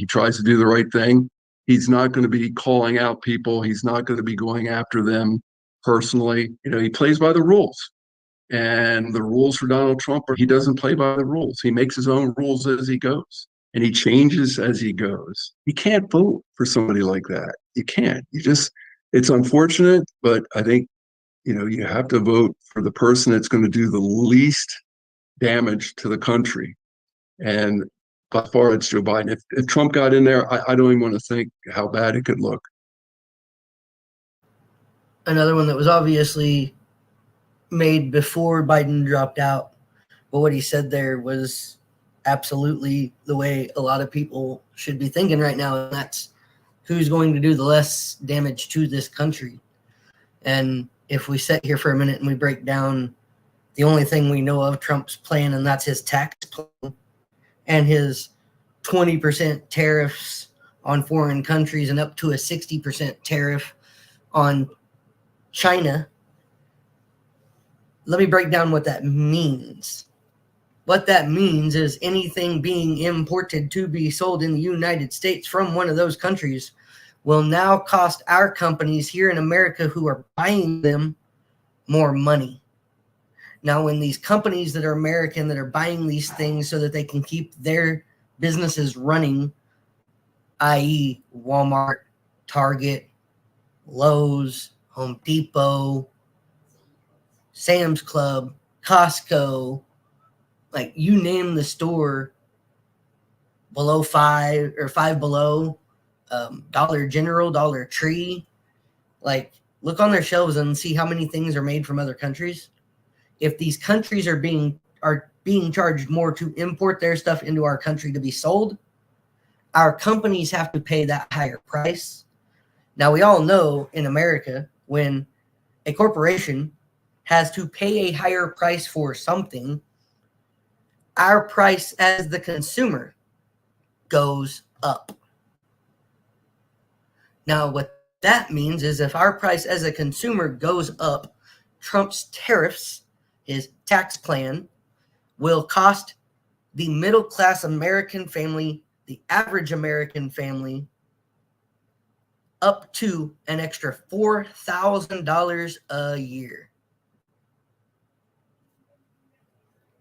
tries to do the right thing. He's not going to be calling out people. He's not going to be going after them personally. He plays by the rules. And the rules for Donald Trump he doesn't play by the rules. He makes his own rules as he goes. And he changes as he goes. You can't vote for somebody like that. You can't. It's unfortunate, but I think, you have to vote for the person that's going to do the least damage to the country. And by far, it's Joe Biden. If Trump got in there, I don't even want to think how bad it could look. Another one that was obviously made before Biden dropped out, but what he said there was absolutely the way a lot of people should be thinking right now, and that's who's going to do the less damage to this country. And if we sit here for a minute and we break down the only thing we know of Trump's plan, and that's his tax plan and his 20% tariffs on foreign countries and up to a 60% tariff on China. Let me break down what that means. What that means is anything being imported to be sold in the United States from one of those countries will now cost our companies here in America who are buying them more money. Now, when these companies that are American that are buying these things so that they can keep their businesses running, i.e. Walmart, Target, Lowe's, Home Depot, Sam's Club, Costco, like you name the store below $5 or $5 below, Dollar General, Dollar Tree, like look on their shelves and see how many things are made from other countries. If these countries are being charged more to import their stuff into our country to be sold, our companies have to pay that higher price. Now, we all know in America, when a corporation has to pay a higher price for something, our price as the consumer goes up. Now, what that means is if our price as a consumer goes up, Trump's tariffs, his tax plan, will cost the middle-class American family, the average American family, up to an extra $4,000 a year.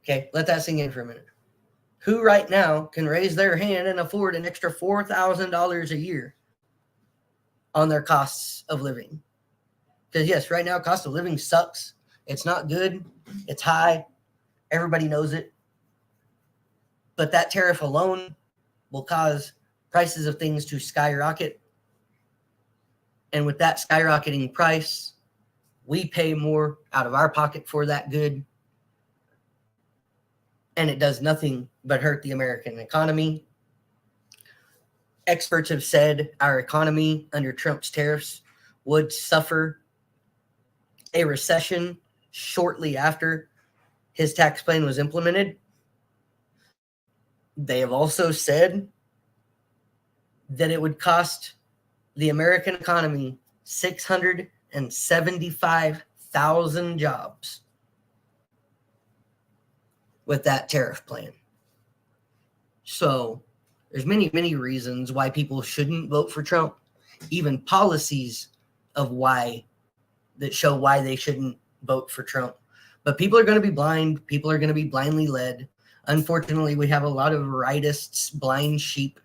Okay, let that sink in for a minute. Who right now can raise their hand and afford an extra $4,000 a year on their costs of living? Because yes, right now, cost of living sucks. It's not good. It's high. Everybody knows it. But that tariff alone will cause prices of things to skyrocket. And with that skyrocketing price, we pay more out of our pocket for that good. And it does nothing but hurt the American economy. Experts have said our economy under Trump's tariffs would suffer a recession shortly after his tax plan was implemented. They have also said that it would cost the American economy 675,000 jobs with that tariff plan. So there's many, many reasons why people shouldn't vote for Trump, even policies of why that show why they shouldn't vote for Trump. But people are going to be blind. People are going to be blindly led. Unfortunately, we have a lot of rightists, blind sheep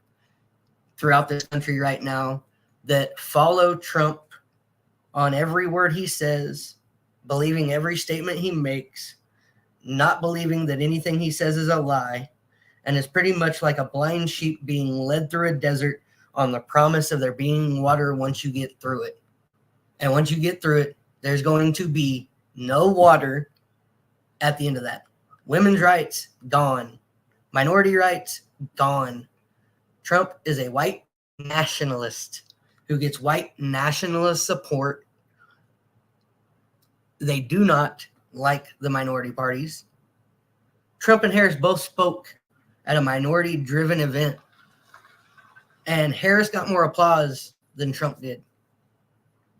throughout this country right now that follow Trump on every word he says, believing every statement he makes, not believing that anything he says is a lie. And it's pretty much like a blind sheep being led through a desert on the promise of there being water once you get through it. And once you get through it, there's going to be no water at the end of that. Women's rights, gone. Minority rights, gone. Trump is a white nationalist who gets white nationalist support. They do not like the minority parties. Trump and Harris both spoke at a minority-driven event, and Harris got more applause than Trump did.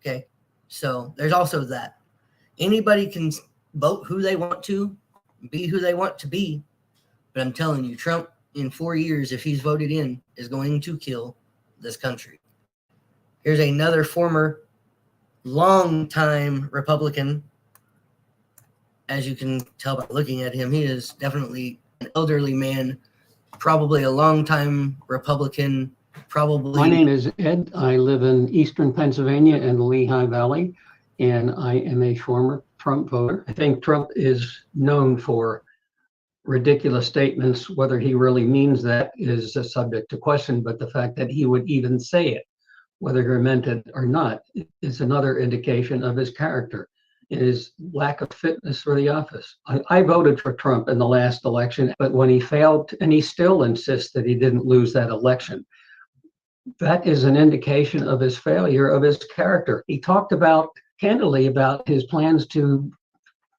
Okay, so there's also that. Anybody can vote who they want to, be who they want to be, but I'm telling you, Trump, in 4 years, if he's voted in, is going to kill this country. Here's another former long-time Republican. As you can tell by looking at him, he is definitely an elderly man, probably a long-time Republican, probably. My name is Ed. I live in eastern Pennsylvania in the Lehigh Valley, and I am a former Trump voter. I think Trump is known for ridiculous statements. Whether he really means that is a subject to question, but the fact that he would even say it, whether he meant it or not, is another indication of his character, his lack of fitness for the office. I voted for Trump in the last election, but when he failed, and he still insists that he didn't lose that election, that is an indication of his failure of his character. He talked candidly about his plans to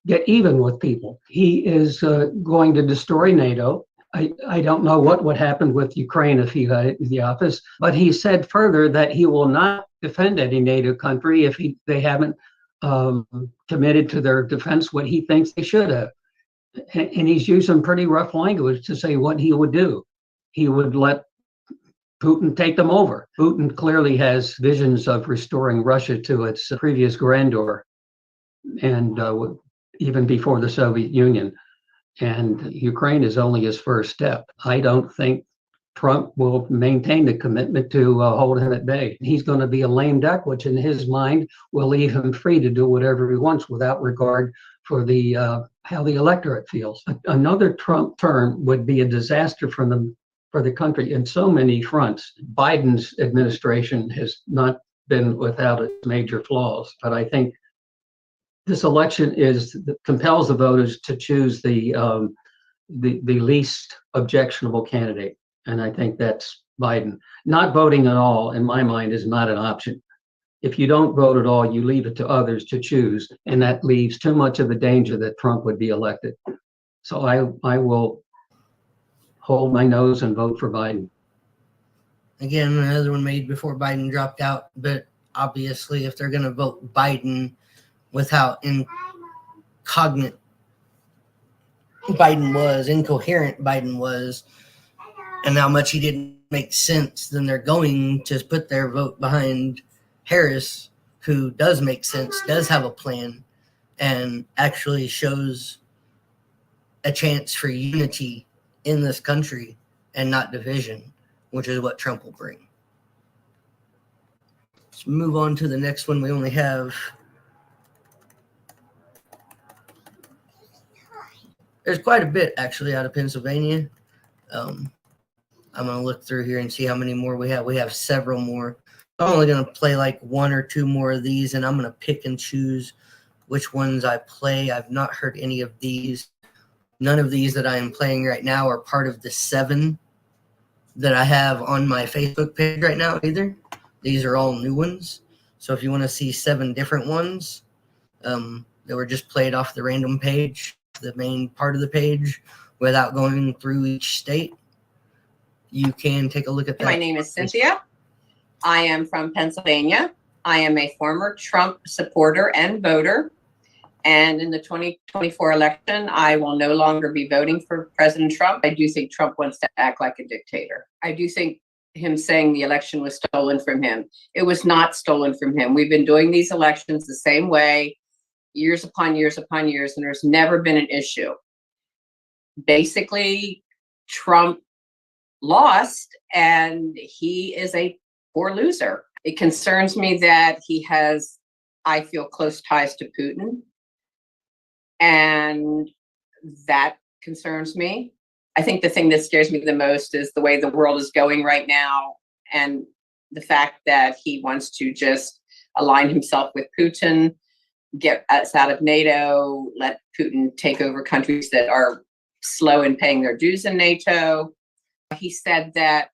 get even with people. He is going to destroy NATO. I don't know what would happen with Ukraine if he got into the office, but he said further that he will not defend any NATO country if they haven't committed to their defense what he thinks they should have. And he's used some pretty rough language to say what he would do. He would let Putin take them over. Putin clearly has visions of restoring Russia to its previous grandeur, and even before the Soviet Union. And Ukraine is only his first step. I don't think Trump will maintain the commitment to hold him at bay. He's going to be a lame duck, which in his mind will leave him free to do whatever he wants without regard for the how the electorate feels. Another Trump term would be a disaster for the country in so many fronts. Biden's administration has not been without its major flaws, but I think this election compels the voters to choose the least objectionable candidate, and I think that's Biden. Not voting at all, in my mind, is not an option. If you don't vote at all, you leave it to others to choose, and that leaves too much of a danger that Trump would be elected. So I will hold my nose and vote for Biden. Again, another one made before Biden dropped out, but obviously if they're going to vote Biden with how incoherent Biden was, and how much he didn't make sense, then they're going to put their vote behind Harris, who does make sense, does have a plan, and actually shows a chance for unity in this country and not division, which is what Trump will bring. Let's move on to the next one. We only have there's quite a bit actually out of Pennsylvania. I'm going to look through here and see how many more we have. We have several more. I'm only going to play like one or two more of these, and I'm going to pick and choose which ones I play. I've not heard any of these. None of these that I am playing right now are part of the 7 that I have on my Facebook page right now either. These are all new ones. So if you want to see 7 different ones that were just played off the random page, the main part of the page, without going through each state, you can take a look at that. My name is Cynthia. I am from Pennsylvania. I am a former Trump supporter and voter. And in the 2024 election, I will no longer be voting for President Trump. I do think Trump wants to act like a dictator. I do think him saying the election was stolen from him. It was not stolen from him. We've been doing these elections the same way, years upon years upon years, and there's never been an issue. Basically, Trump lost, and he is a poor loser. It concerns me that he has, I feel, close ties to Putin. And that concerns me. I think the thing that scares me the most is the way the world is going right now, and the fact that he wants to just align himself with Putin, get us out of NATO, let Putin take over countries that are slow in paying their dues in NATO. He said that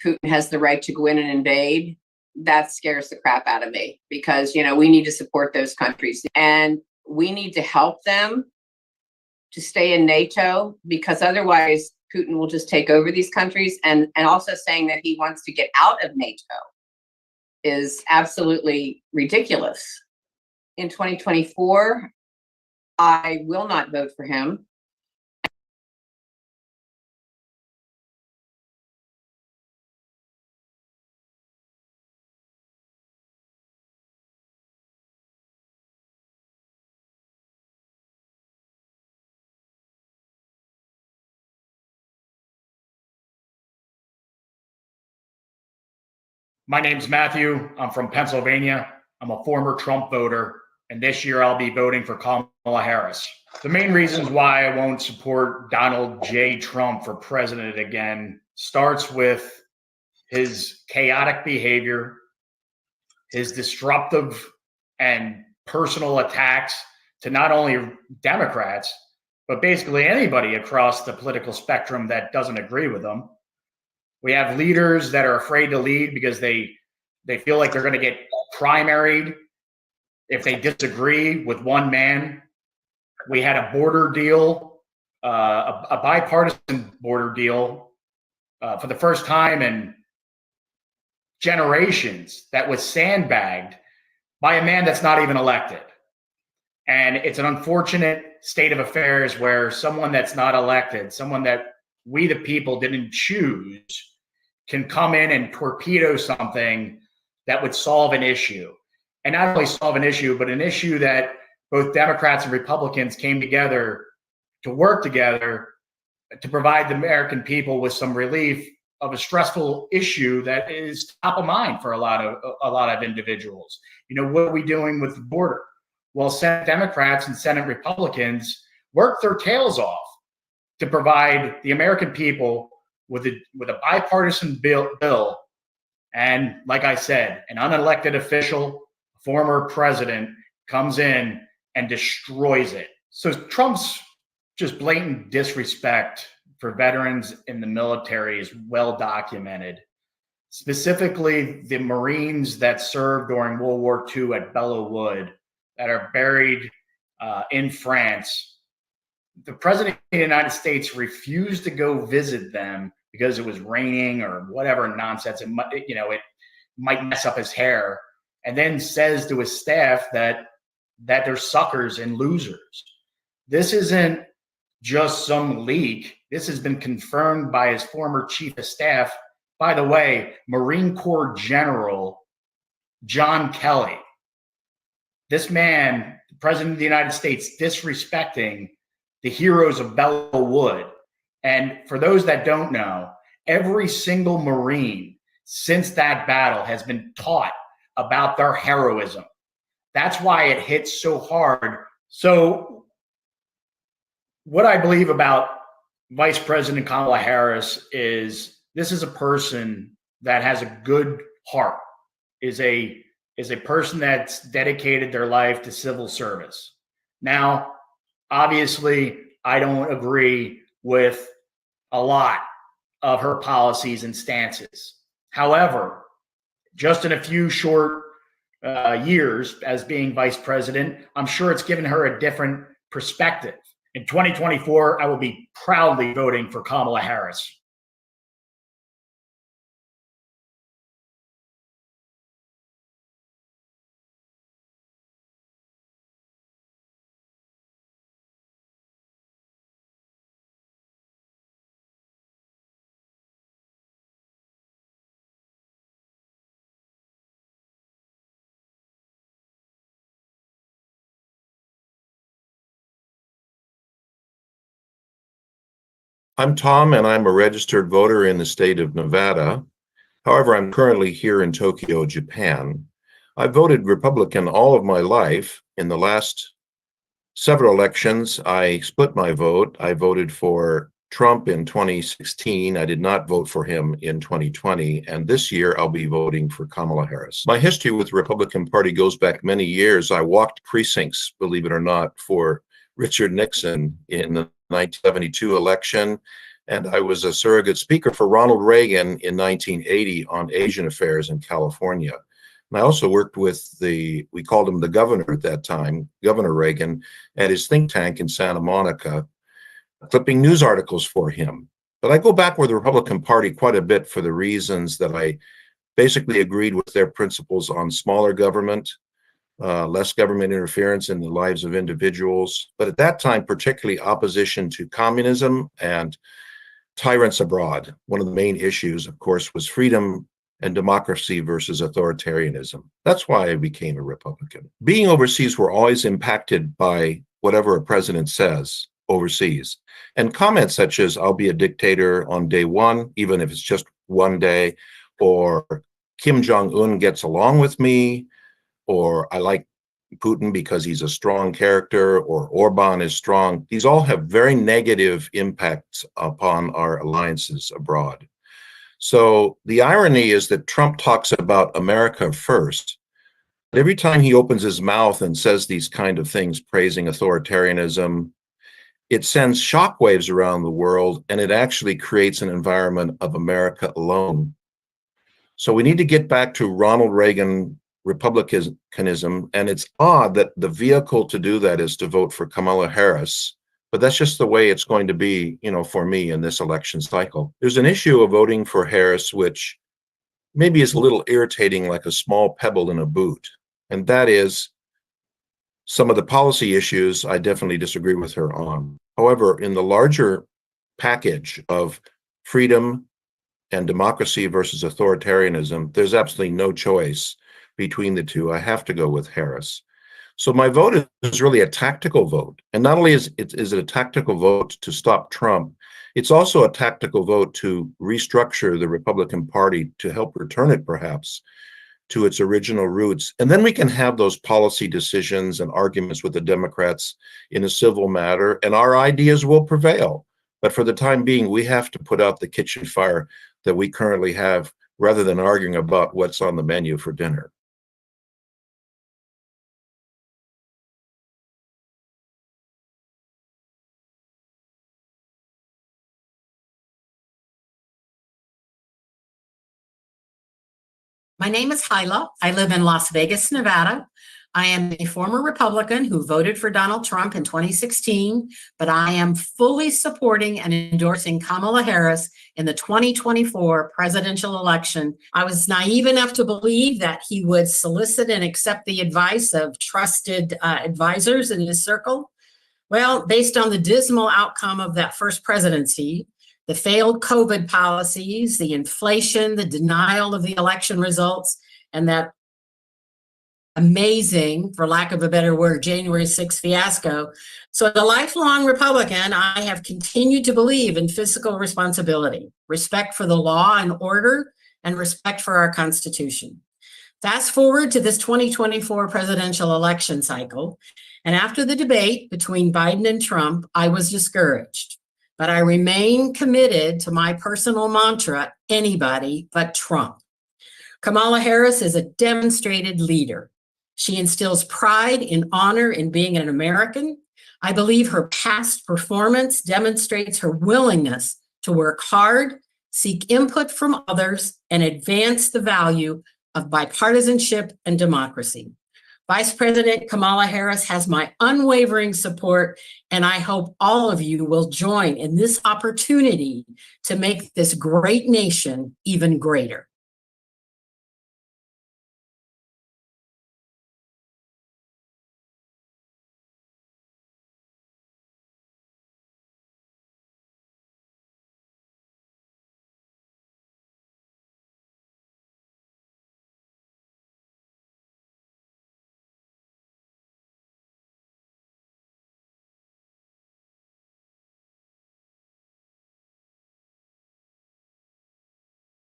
Putin has the right to go in and invade. That scares the crap out of me because, we need to support those countries and we need to help them to stay in NATO because otherwise Putin will just take over these countries. And also saying that he wants to get out of NATO is absolutely ridiculous. In 2024, I will not vote for him. My name's Matthew. I'm from Pennsylvania. I'm a former Trump voter, and this year I'll be voting for Kamala Harris. The main reasons why I won't support Donald J. Trump for president again starts with his chaotic behavior, his disruptive and personal attacks to not only Democrats, but basically anybody across the political spectrum that doesn't agree with him. We have leaders that are afraid to lead because they feel like they're going to get primaried if they disagree with one man. We had a border deal, a bipartisan border deal for the first time in generations that was sandbagged by a man that's not even elected. And it's an unfortunate state of affairs where someone that's not elected, someone that we the people didn't choose, can come in and torpedo something that would solve an issue. And not only solve an issue, but an issue that both Democrats and Republicans came together to work together to provide the American people with some relief of a stressful issue that is top of mind for a lot of individuals. What are we doing with the border? Well, Senate Democrats and Senate Republicans worked their tails off to provide the American people with a bipartisan bill. And like I said, an unelected official, former president, comes in and destroys it. So Trump's just blatant disrespect for veterans in the military is well documented. Specifically, the Marines that served during World War II at Belleau Wood that are buried in France. The president of the United States refused to go visit them because it was raining or whatever nonsense. It might mess up his hair, and then says to his staff that they're suckers and losers. This isn't just some leak. This has been confirmed by his former chief of staff, by the way, Marine Corps General John Kelly. This man, the president of the United States, disrespecting the heroes of Belleau Wood. And for those that don't know, every single Marine since that battle has been taught about their heroism. That's why it hits so hard. So what I believe about Vice President Kamala Harris is this is a person that has a good heart, is a person that's dedicated their life to civil service. Now, obviously, I don't agree with a lot of her policies and stances. However, just in a few short years as being vice president, I'm sure it's given her a different perspective. In 2024, I will be proudly voting for Kamala Harris. I'm Tom, and I'm a registered voter in the state of Nevada. However, I'm currently here in Tokyo, Japan. I voted Republican all of my life. In the last several elections, I split my vote. I voted for Trump in 2016. I did not vote for him in 2020. And this year, I'll be voting for Kamala Harris. My history with the Republican Party goes back many years. I walked precincts, believe it or not, for Richard Nixon in the 1972 election. And I was a surrogate speaker for Ronald Reagan in 1980 on Asian affairs in California. And I also worked with we called him the governor at that time, Governor Reagan, at his think tank in Santa Monica, clipping news articles for him. But I go back with the Republican Party quite a bit for the reasons that I basically agreed with their principles on smaller government, less government interference in the lives of individuals, but at that time, particularly opposition to communism and tyrants abroad. One of the main issues, of course, was freedom and democracy versus authoritarianism. That's why I became a Republican. Being overseas, we're always impacted by whatever a president says overseas. And comments such as, I'll be a dictator on day one, even if it's just one day, or Kim Jong-un gets along with me, or I like Putin because he's a strong character, or Orban is strong. These all have very negative impacts upon our alliances abroad. So the irony is that Trump talks about America first. But every time he opens his mouth and says these kind of things, praising authoritarianism, it sends shockwaves around the world, and it actually creates an environment of America alone. So we need to get back to Ronald Reagan republicanism, and it's odd that the vehicle to do that is to vote for Kamala Harris, but that's just the way it's going to be, for me in this election cycle. There's an issue of voting for Harris, which maybe is a little irritating, like a small pebble in a boot, and that is some of the policy issues I definitely disagree with her on. However, in the larger package of freedom and democracy versus authoritarianism, there's absolutely no choice between the two. I have to go with Harris. So my vote is really a tactical vote. And not only is it a tactical vote to stop Trump, it's also a tactical vote to restructure the Republican Party to help return it perhaps to its original roots. And then we can have those policy decisions and arguments with the Democrats in a civil matter, and our ideas will prevail. But for the time being, we have to put out the kitchen fire that we currently have rather than arguing about what's on the menu for dinner. My name is Hyla. I live in Las Vegas, Nevada. I am a former Republican who voted for Donald Trump in 2016, but I am fully supporting and endorsing Kamala Harris in the 2024 presidential election. I was naive enough to believe that he would solicit and accept the advice of trusted advisors in his circle. Well, based on the dismal outcome of that first presidency, the failed COVID policies, the inflation, the denial of the election results, and that amazing, for lack of a better word, January 6th fiasco. So as a lifelong Republican, I have continued to believe in fiscal responsibility, respect for the law and order, and respect for our Constitution. Fast forward to this 2024 presidential election cycle, and after the debate between Biden and Trump, I was discouraged. But I remain committed to my personal mantra, anybody but Trump. Kamala Harris is a demonstrated leader. She instills pride and honor in being an American. I believe her past performance demonstrates her willingness to work hard, seek input from others, and advance the value of bipartisanship and democracy. Vice President Kamala Harris has my unwavering support, and I hope all of you will join in this opportunity to make this great nation even greater.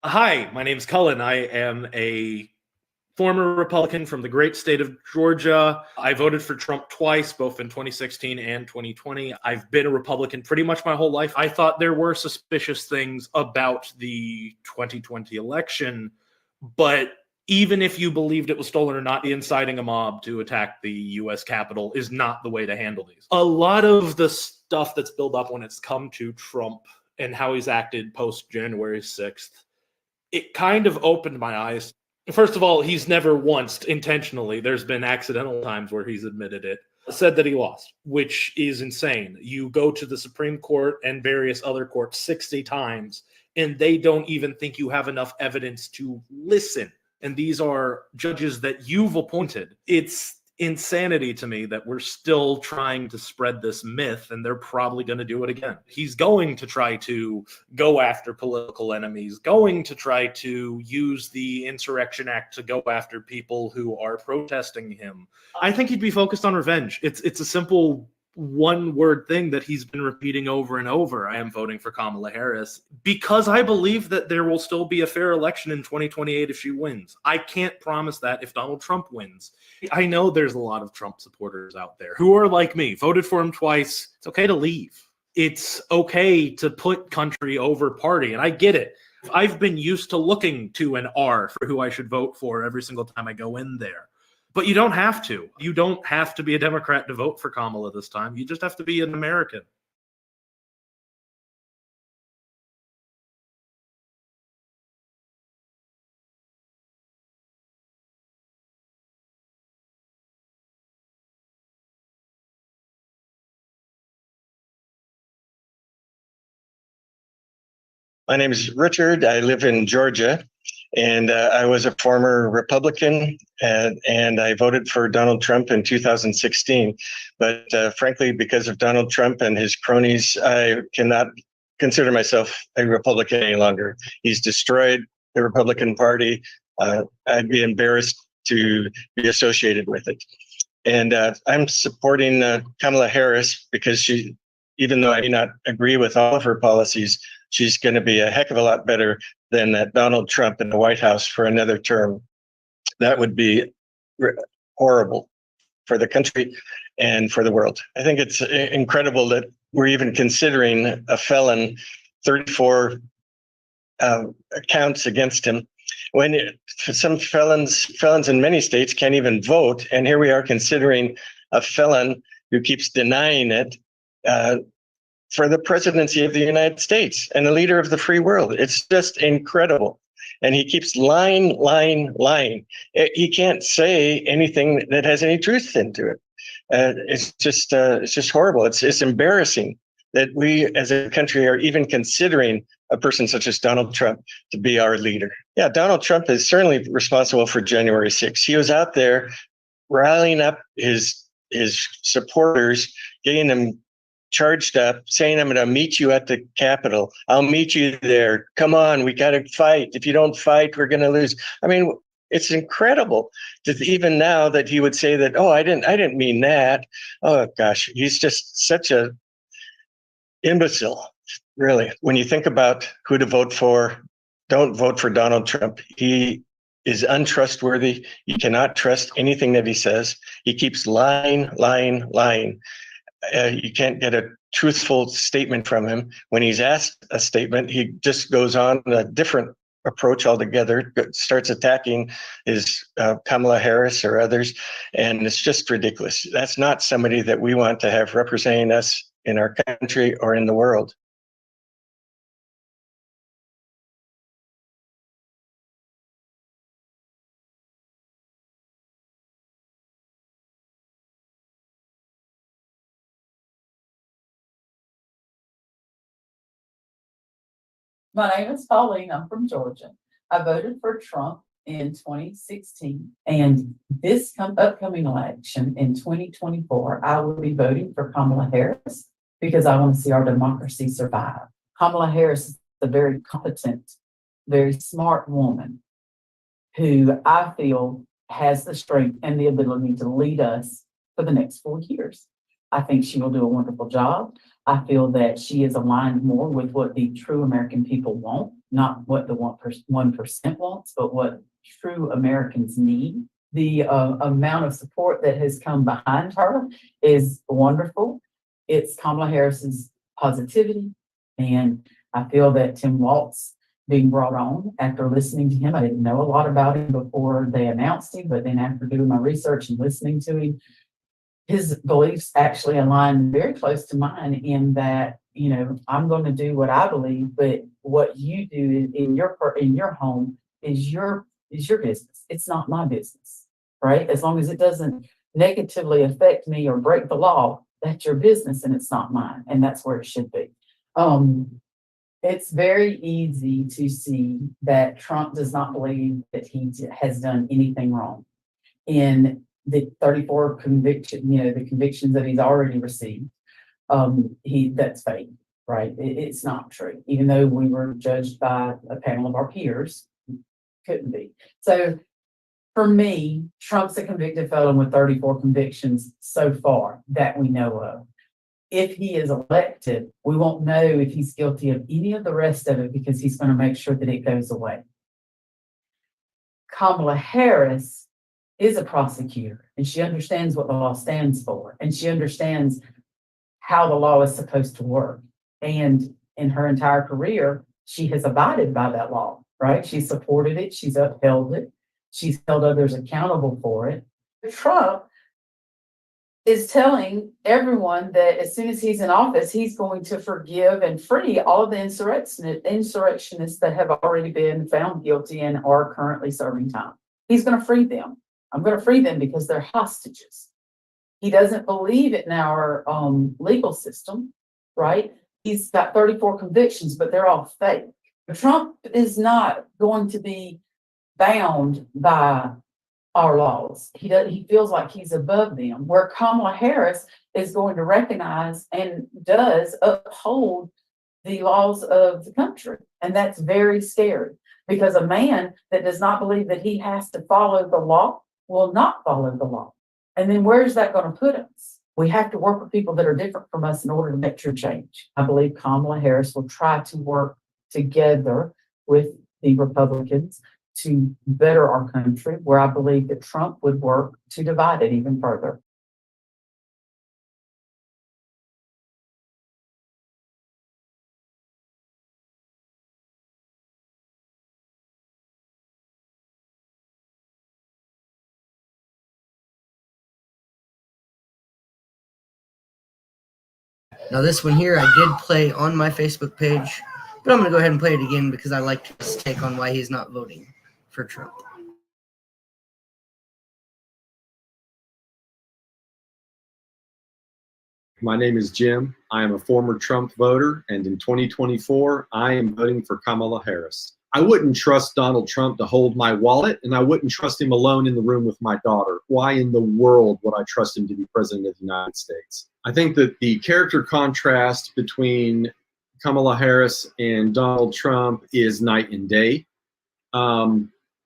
Hi, my name's Cullen. I am a former Republican from the great state of Georgia. I voted for Trump twice, both in 2016 and 2020. I've been a Republican pretty much my whole life. I thought there were suspicious things about the 2020 election, but even if you believed it was stolen or not, inciting a mob to attack the US Capitol is not the way to handle these. A lot of the stuff that's built up when it's come to Trump and how he's acted post January 6th, it kind of opened my eyes. First of all, he's never once intentionally, there's been accidental times where he's admitted it, said that he lost, which is insane. You go to the Supreme Court and various other courts 60 times, and they don't even think you have enough evidence to listen. And these are judges that you've appointed. It's insanity to me that we're still trying to spread this myth, and they're probably going to do it again. He's going to try to go after political enemies, going to try to use the Insurrection Act to go after people who are protesting him. I think he'd be focused on revenge. It's a simple one-word thing that he's been repeating over and over. I am voting for Kamala Harris because I believe that there will still be a fair election in 2028 if she wins. I can't promise that if Donald Trump wins. I know there's a lot of Trump supporters out there who are like me, voted for him twice. It's okay to leave. It's okay to put country over party, and I get it. I've been used to looking to an R for who I should vote for every single time I go in there. But you don't have to. You don't have to be a Democrat to vote for Kamala this time. You just have to be an American. My name is Richard. I live in Georgia, and I was a former Republican, and I voted for Donald Trump in 2016. But frankly, because of Donald Trump and his cronies, I cannot consider myself a Republican any longer. He's destroyed the Republican Party. I'd be embarrassed to be associated with it. And I'm supporting Kamala Harris because she, even though I do not agree with all of her policies, she's going to be a heck of a lot better than Donald Trump in the White House for another term. That would be horrible for the country and for the world. I think it's incredible that we're even considering a felon, 34 counts against him, when some felons in many states can't even vote. And here we are considering a felon who keeps denying it for the presidency of the United States and the leader of the free world. It's just incredible. And he keeps lying. He can't say anything that has any truth into it. It's just horrible. It's embarrassing that we as a country are even considering a person such as Donald Trump to be our leader. Yeah, Donald Trump is certainly responsible for January 6th. He was out there rallying up his supporters, getting them charged up, saying, I'm going to meet you at the Capitol. I'll meet you there. Come on, we got to fight. If you don't fight, we're going to lose. I mean, it's incredible that even now that he would say that, oh, I didn't mean that. Oh gosh, he's just such a imbecile, really. When you think about who to vote for, don't vote for Donald Trump. He is untrustworthy. You cannot trust anything that he says. He keeps lying. You can't get a truthful statement from him. When he's asked a statement, he just goes on a different approach altogether, starts attacking his Kamala Harris or others, and it's just ridiculous. That's not somebody that we want to have representing us in our country or in the world. My name is Pauline. I'm from Georgia. I voted for Trump in 2016, and this upcoming election in 2024, I will be voting for Kamala Harris because I want to see our democracy survive. Kamala Harris is a very competent, very smart woman who I feel has the strength and the ability to lead us for the next 4 years. I think she will do a wonderful job. I feel that she is aligned more with what the true American people want. not what the 1% wants, but what true Americans need. The amount of support that has come behind her is wonderful. It's Kamala Harris's positivity. And I feel that Tim Walz being brought on after listening to him, I didn't know a lot about him before they announced him, but then after doing my research and listening to him, his beliefs actually align very close to mine in that, you know, I'm going to do what I believe, but what you do in your home is your business. It's not my business, right? As long as it doesn't negatively affect me or break the law, that's your business and it's not mine. And that's where it should be. It's very easy to see that Trump does not believe that he has done anything wrong. In the 34 the convictions that he's already received, that's fake, right? It's not true. Even though we were judged by a panel of our peers, couldn't be. So for me, Trump's a convicted felon with 34 convictions so far that we know of. If he is elected, we won't know if he's guilty of any of the rest of it because he's going to make sure that it goes away. Kamala Harris is a prosecutor and she understands what the law stands for and she understands how the law is supposed to work. And in her entire career, she has abided by that law, right? She's supported it. She's upheld it. She's held others accountable for it. Trump is telling everyone that as soon as he's in office, he's going to forgive and free all of the insurrectionists that have already been found guilty and are currently serving time. He's going to free them. I'm going to free them because they're hostages. He doesn't believe in our legal system, right? He's got 34 convictions, but they're all fake. Trump is not going to be bound by our laws. He feels like he's above them, where Kamala Harris is going to recognize and does uphold the laws of the country. And that's very scary because a man that does not believe that he has to follow the law will not follow the law. And then where's that going to put us? We have to work with people that are different from us in order to make true change. I believe Kamala Harris will try to work together with the Republicans to better our country, where I believe that Trump would work to divide it even further. Now this one here, I did play on my Facebook page, but I'm going to go ahead and play it again because I like his take on why he's not voting for Trump. My name is Jim. I am a former Trump voter, and in 2024, I am voting for Kamala Harris. I wouldn't trust Donald Trump to hold my wallet, and I wouldn't trust him alone in the room with my daughter. Why in the world would I trust him to be president of the United States? I think that the character contrast between Kamala Harris and Donald Trump is night and day.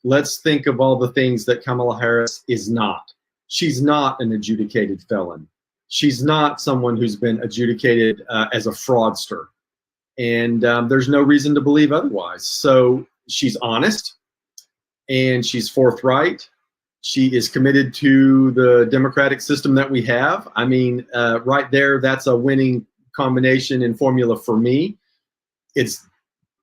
Let's think of all the things that Kamala Harris is not. She's not an adjudicated felon. She's not someone who's been adjudicated as a fraudster. And there's no reason to believe otherwise. So she's honest and she's forthright. She is committed to the democratic system that we have. I mean, right there, that's a winning combination and formula for me. It's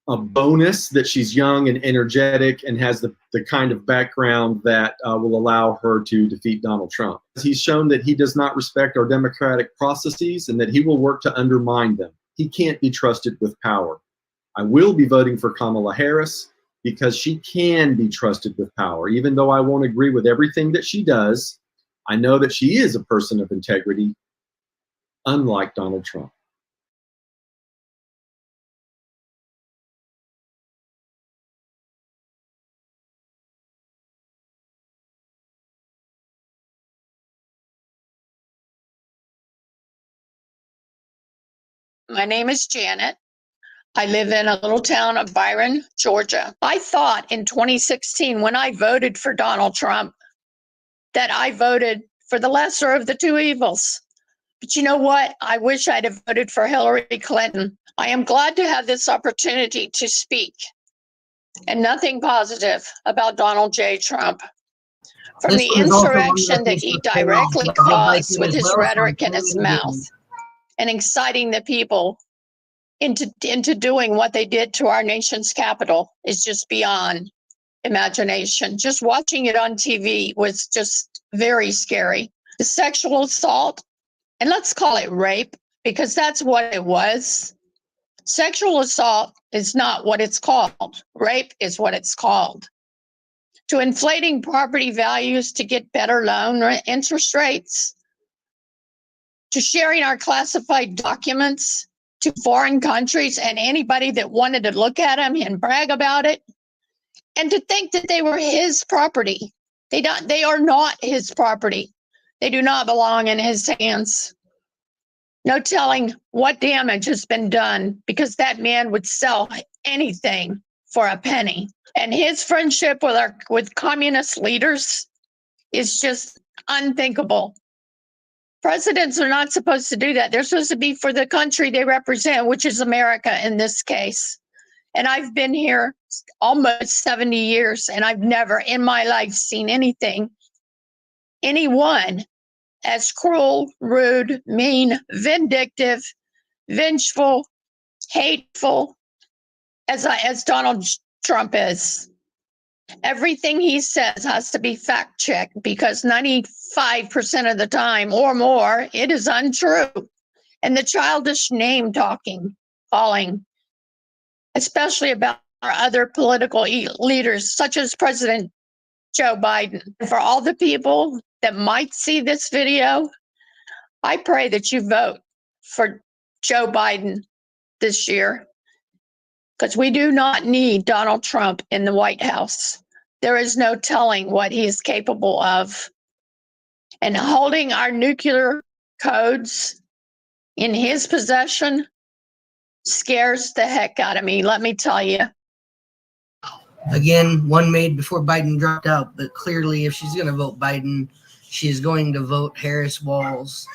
a bonus that she's young and energetic and has the kind of background that will allow her to defeat Donald Trump. He's shown that he does not respect our democratic processes and that he will work to undermine them. He can't be trusted with power. I will be voting for Kamala Harris because she can be trusted with power. Even though I won't agree with everything that she does, I know that she is a person of integrity, unlike Donald Trump. My name is Janet. I live in a little town of Byron, Georgia. I thought in 2016, when I voted for Donald Trump, that I voted for the lesser of the two evils. But you know what? I wish I'd have voted for Hillary Clinton. I am glad to have this opportunity to speak. and nothing positive about Donald J. Trump. From This the one is also one insurrection that this he was payroll directly for Joe Biden caused with as his well, so I'm rhetoric and saying his it mouth again. and inciting the people into doing what they did to our nation's capital is just beyond imagination. Just watching it on TV was just very scary. The sexual assault, and let's call it rape, because that's what it was. Sexual assault is not what it's called. Rape is what it's called. To inflating property values to get better loan interest rates, to sharing our classified documents to foreign countries and anybody that wanted to look at them and brag about it, and to think that they were his property. They are not his property. They do not belong in his hands. No telling what damage has been done, because that man would sell anything for a penny. And his friendship with communist leaders is just unthinkable. Presidents are not supposed to do that. They're supposed to be for the country they represent, which is America in this case. And I've been here almost 70 years, and I've never in my life seen anyone as cruel, rude, mean, vindictive, vengeful, hateful as Donald Trump is. Everything he says has to be fact checked, because 95% of the time or more, it is untrue. And the childish name calling, especially about our other political leaders, such as President Joe Biden. For all the people that might see this video, I pray that you vote for Joe Biden this year, because we do not need Donald Trump in the White House. There is no telling what he is capable of. And holding our nuclear codes in his possession scares the heck out of me, let me tell you. Again, one made before Biden dropped out, but clearly if she's going to vote Biden, she's going to vote Harris Walls.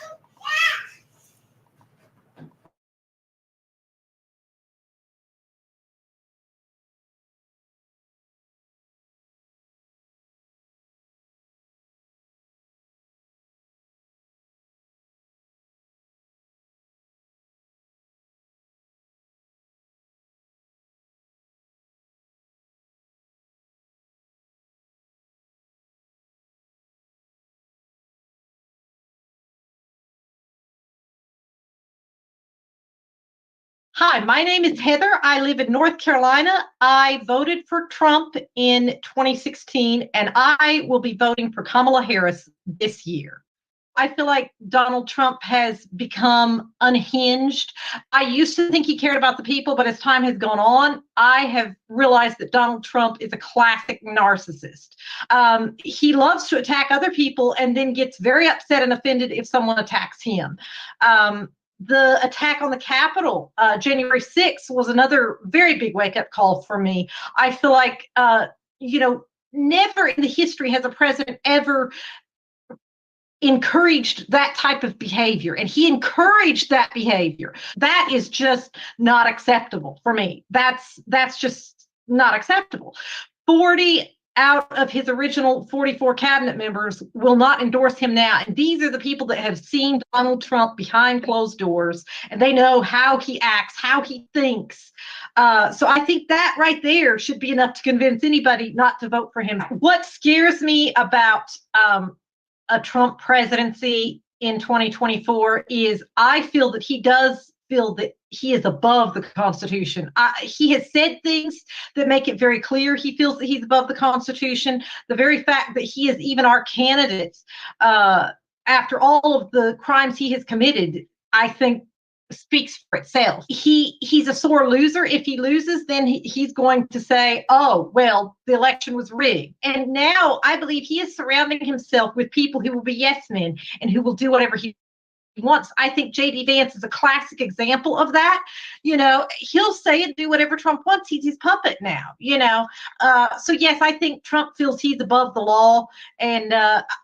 Hi, my name is Heather. I live in North Carolina. I voted for Trump in 2016, and I will be voting for Kamala Harris this year. I feel like Donald Trump has become unhinged. I used to think he cared about the people, but as time has gone on, I have realized that Donald Trump is a classic narcissist. He loves to attack other people and then gets very upset and offended if someone attacks him. The attack on the Capitol, January 6th, was another very big wake-up call for me. I feel like, never in the history has a president ever encouraged that type of behavior, and he encouraged that behavior. That is just not acceptable for me. That's just not acceptable. 40 out of his original 44 cabinet members will not endorse him now. And these are the people that have seen Donald Trump behind closed doors, and they know how he acts, how he thinks. So I think that right there should be enough to convince anybody not to vote for him. What scares me about a Trump presidency in 2024 is I feel that he does feel that he is above the Constitution. He has said things that make it very clear he feels that he's above the Constitution. The very fact that he is even our candidate after all of the crimes he has committed, I think speaks for itself. He's a sore loser. If he loses, then he's going to say, oh, well, the election was rigged. And now I believe he is surrounding himself with people who will be yes men and who will do whatever he wants. I think J.D. Vance is a classic example of that. He'll say and do whatever Trump wants. He's his puppet now, So yes, I think Trump feels he's above the law. And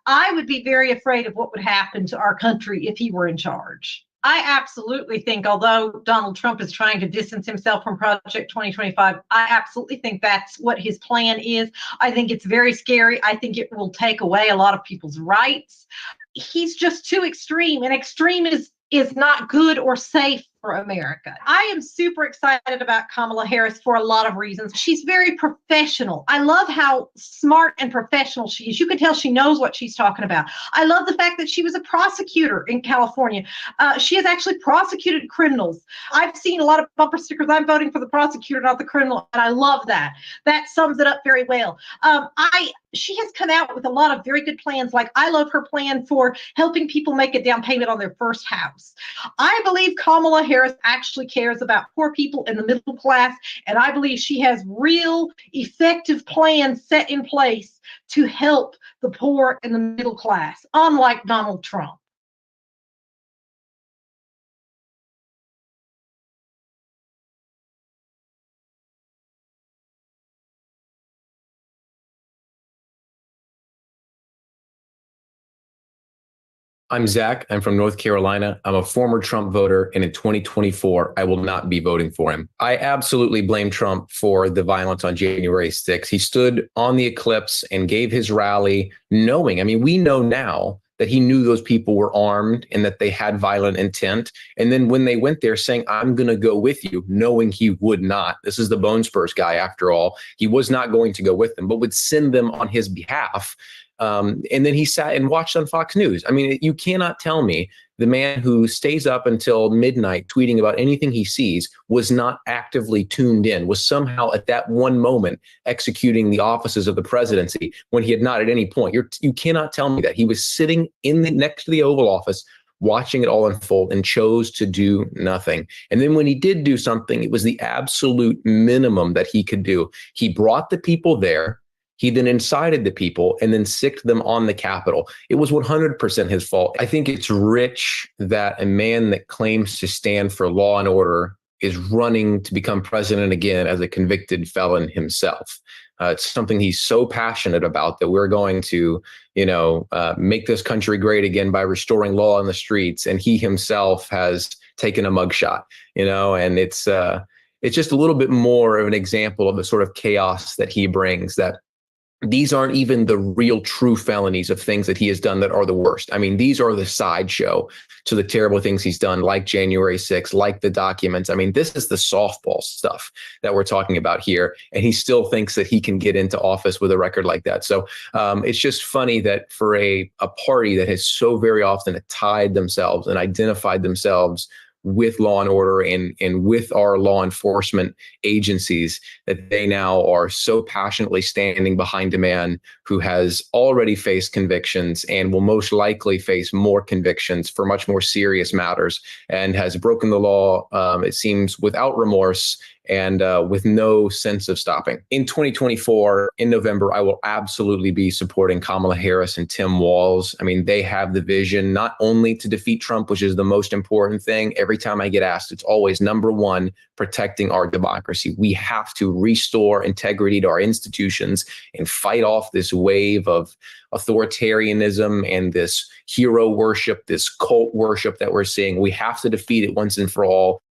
I would be very afraid of what would happen to our country if he were in charge. I absolutely think, although Donald Trump is trying to distance himself from Project 2025, I absolutely think that's what his plan is. I think it's very scary. I think it will take away a lot of people's rights. He's just too extreme, and extreme is not good or safe for America. I am super excited about Kamala Harris for a lot of reasons. She's very professional. I love how smart and professional she is. You can tell she knows what she's talking about. I love the fact that she was a prosecutor in California. She has actually prosecuted criminals. I've seen a lot of bumper stickers. I'm voting for the prosecutor, not the criminal, and I love that. That sums it up very well. She has come out with a lot of very good plans. Like, I love her plan for helping people make a down payment on their first house. I believe Kamala Harris actually cares about poor people in the middle class, and I believe she has real effective plans set in place to help the poor and the middle class, unlike Donald Trump. I'm Zach. I'm from North Carolina. I'm a former Trump voter, and in 2024, I will not be voting for him. I absolutely blame Trump for the violence on January 6th. He stood on the eclipse and gave his rally knowing, I mean, we know now that he knew those people were armed and that they had violent intent. And then when they went there saying, I'm going to go with you, knowing he would not. This is the Bone Spurs guy, after all. He was not going to go with them, but would send them on his behalf. And then he sat and watched on Fox News. I mean, you cannot tell me the man who stays up until midnight tweeting about anything he sees was not actively tuned in, was somehow at that one moment executing the offices of the presidency when he had not at any point. You cannot tell me that. He was sitting next to the Oval Office watching it all unfold and chose to do nothing. And then when he did do something, it was the absolute minimum that he could do. He brought the people there. He then incited the people and then sicked them on the Capitol. It was 100% his fault. I think it's rich that a man that claims to stand for law and order is running to become president again as a convicted felon himself. It's something he's so passionate about that we're going to, make this country great again by restoring law on the streets. And he himself has taken a mugshot, and it's just a little bit more of an example of the sort of chaos that he brings, that these aren't even the real true felonies of things that he has done that are the worst. I mean, these are the sideshow to the terrible things he's done, like January 6th, like the documents. I mean, this is the softball stuff that we're talking about here. And he still thinks that he can get into office with a record like that. So it's just funny that for a party that has so very often tied themselves and identified themselves with law and order and with our law enforcement agencies, that they now are so passionately standing behind a man who has already faced convictions and will most likely face more convictions for much more serious matters, and has broken the law, it seems, without remorse and with no sense of stopping. In 2024, in November, I will absolutely be supporting Kamala Harris and Tim Walz. I mean, they have the vision not only to defeat Trump, which is the most important thing. Every time I get asked, it's always number one, protecting our democracy. We have to restore integrity to our institutions and fight off this wave of authoritarianism and this hero worship, this cult worship that we're seeing. We have to defeat it once and for all.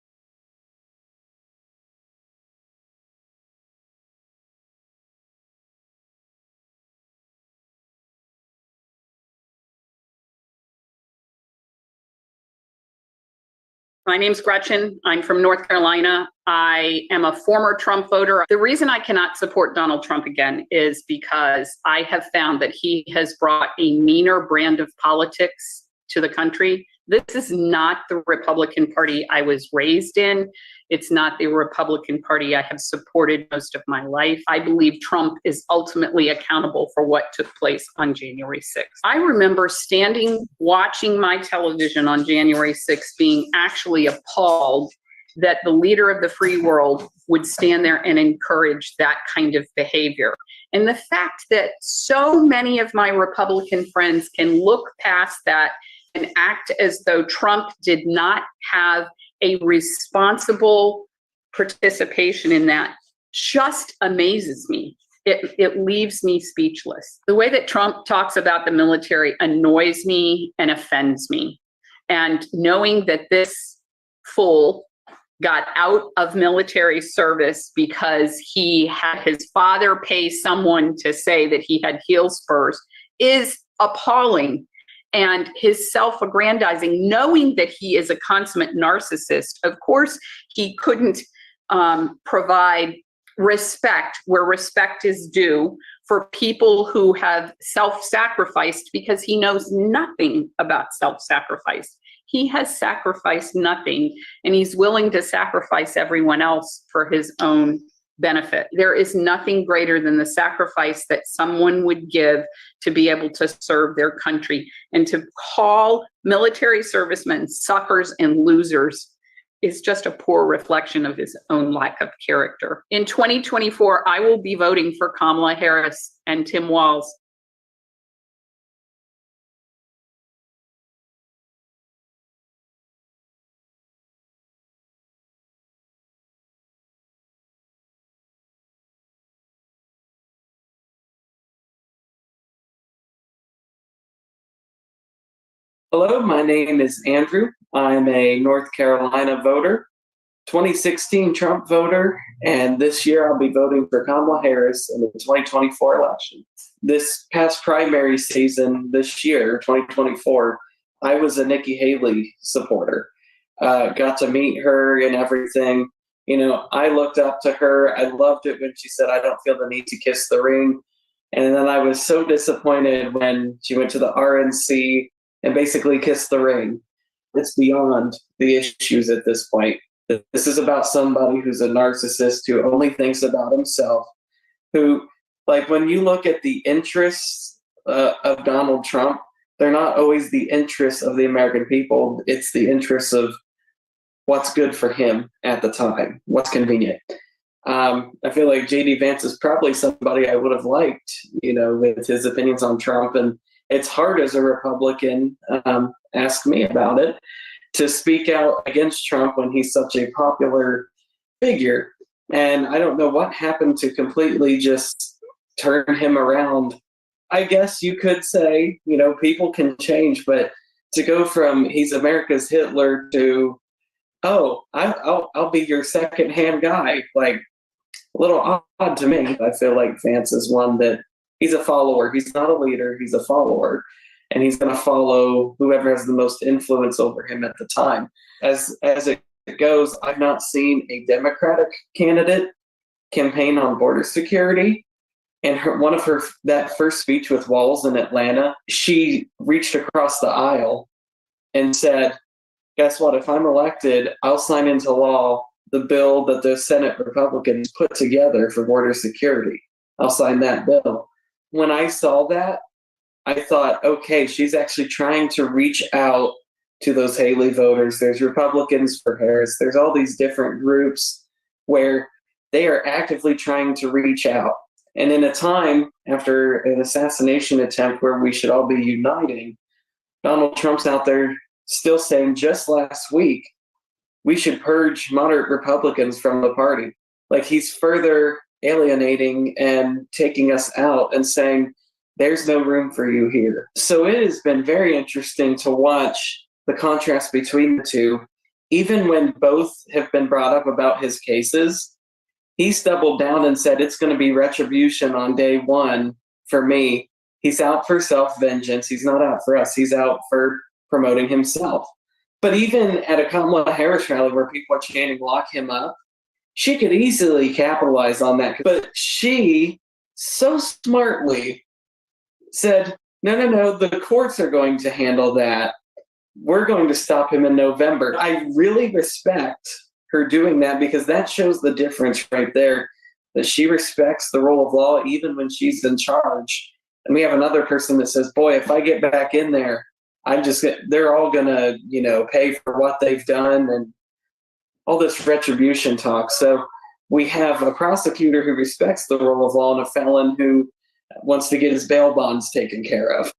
My name's Gretchen. I'm from North Carolina. I am a former Trump voter. The reason I cannot support Donald Trump again is because I have found that he has brought a meaner brand of politics to the country. This is not the Republican Party I was raised in. It's not the Republican Party I have supported most of my life. I believe Trump is ultimately accountable for what took place on January 6th. I remember standing, watching my television on January 6th, being actually appalled that the leader of the free world would stand there and encourage that kind of behavior. And the fact that so many of my Republican friends can look past that and act as though Trump did not have a responsible participation in that just amazes me. It leaves me speechless. The way that Trump talks about the military annoys me and offends me. And knowing that this fool got out of military service because he had his father pay someone to say that he had heel spurs is appalling. And his self-aggrandizing, knowing that he is a consummate narcissist, of course, he couldn't provide respect where respect is due for people who have self-sacrificed, because he knows nothing about self-sacrifice. He has sacrificed nothing, and he's willing to sacrifice everyone else for his own benefit. There is nothing greater than the sacrifice that someone would give to be able to serve their country. And to call military servicemen suckers and losers is just a poor reflection of his own lack of character. In 2024, I will be voting for Kamala Harris and Tim Walz. Hello, my name is Andrew. I'm a North Carolina voter, 2016 Trump voter, and this year I'll be voting for Kamala Harris in the 2024 election. This past primary season this year, 2024, I was a Nikki Haley supporter. Got to meet her and everything. You know, I looked up to her. I loved it when she said, "I don't feel the need to kiss the ring." And then I was so disappointed when she went to the RNC and basically kissed the ring. It's beyond the issues at this point. This is about somebody who's a narcissist who only thinks about himself, who, like, when you look at the interests of Donald Trump, they're not always the interests of the American people. It's the interests of what's good for him at the time, what's convenient. I feel like J.D. Vance is probably somebody I would have liked, you know, with his opinions on Trump. And it's hard as a Republican, ask me about it, to speak out against Trump when he's such a popular figure. And I don't know what happened to completely just turn him around. I guess you could say, you know, people can change, but to go from he's America's Hitler to, oh, I'll be your secondhand guy, like, a little odd to me. I feel like Vance is one that he's a follower. He's not a leader. He's a follower. And he's going to follow whoever has the most influence over him at the time. As it goes, I've not seen a Democratic candidate campaign on border security. And that first speech with Walz in Atlanta, she reached across the aisle and said, guess what? If I'm elected, I'll sign into law the bill that the Senate Republicans put together for border security. I'll sign that bill. When I saw that, I thought, okay, she's actually trying to reach out to those Haley voters. There's Republicans for Harris. There's all these different groups where they are actively trying to reach out. And in a time after an assassination attempt where we should all be uniting, Donald Trump's out there still saying, just last week, we should purge moderate Republicans from the party. Like, he's further alienating and taking us out and saying, there's no room for you here. So it has been very interesting to watch the contrast between the two. Even when both have been brought up about his cases, he's doubled down and said it's going to be retribution on day one for me. He's out for self-vengeance. He's not out for us. He's out for promoting himself. But even at a Kamala Harris rally where people are chanting, lock him up, she could easily capitalize on that. But she so smartly said, no, the courts are going to handle that. We're going to stop him in November. I really respect her doing that, because that shows the difference right there, that she respects the rule of law even when she's in charge. And we have another person that says, boy, if I get back in there, they're all gonna, pay for what they've done, and all this retribution talk. So we have a prosecutor who respects the rule of law and a felon who wants to get his bail bonds taken care of.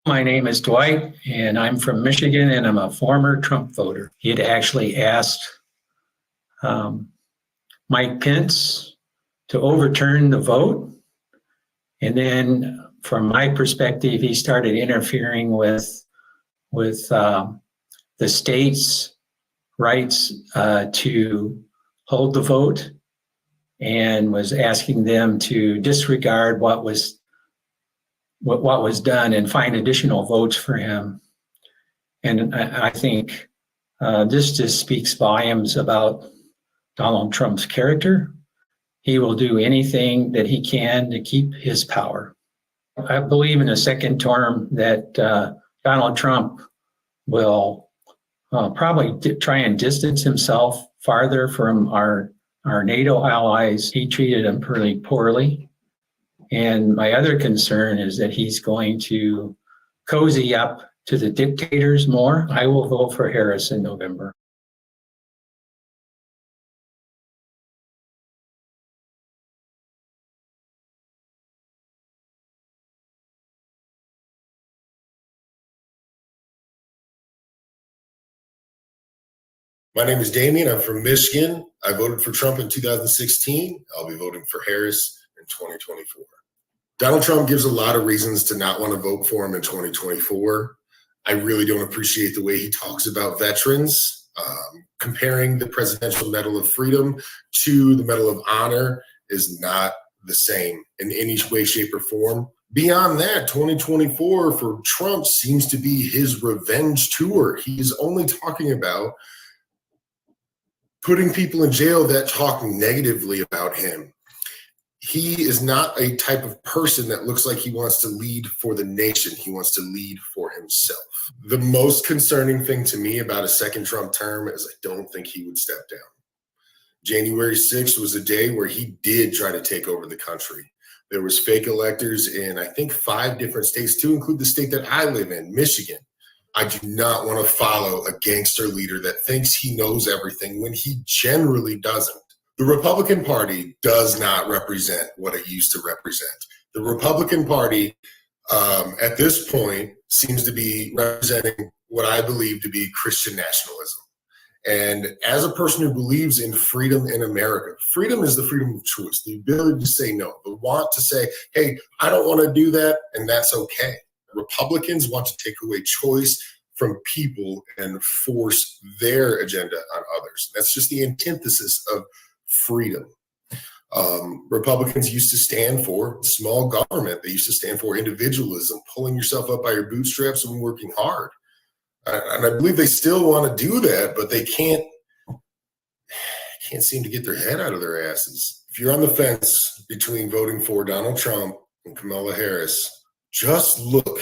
My name is Dwight, and I'm from Michigan, and I'm a former Trump voter. He had actually asked Mike Pence to overturn the vote. And then from my perspective, he started interfering with the state's rights to hold the vote, and was asking them to disregard what was done and find additional votes for him. And I think this just speaks volumes about Donald Trump's character. He will do anything that he can to keep his power. I believe in a second term that Donald Trump will probably try and distance himself farther from our NATO allies. He treated them pretty poorly. And my other concern is that he's going to cozy up to the dictators more. I will vote for Harris in November. My name is Damien. I'm from Michigan. I voted for Trump in 2016. I'll be voting for Harris in 2024. Donald Trump gives a lot of reasons to not want to vote for him in 2024. I really don't appreciate the way he talks about veterans. Comparing the Presidential Medal of Freedom to the Medal of Honor is not the same in any way, shape, or form. Beyond that, 2024 for Trump seems to be his revenge tour. He's only talking about putting people in jail that talk negatively about him. He is not a type of person that looks like he wants to lead for the nation. He wants to lead for himself. The most concerning thing to me about a second Trump term is I don't think he would step down. January 6th was a day where he did try to take over the country. There was fake electors in, I think, 5 different states, to include the state that I live in, Michigan. I do not want to follow a gangster leader that thinks he knows everything when he generally doesn't. The Republican Party does not represent what it used to represent. The Republican Party, at this point, seems to be representing what I believe to be Christian nationalism. And as a person who believes in freedom in America, freedom is the freedom of choice, the ability to say no, the want to say, hey, I don't want to do that, and that's okay. Republicans want to take away choice from people and force their agenda on others. That's just the antithesis of freedom. Republicans used to stand for small government. They used to stand for individualism, pulling yourself up by your bootstraps and working hard. And I believe they still want to do that, but they can't seem to get their head out of their asses. If you're on the fence between voting for Donald Trump and Kamala Harris, just look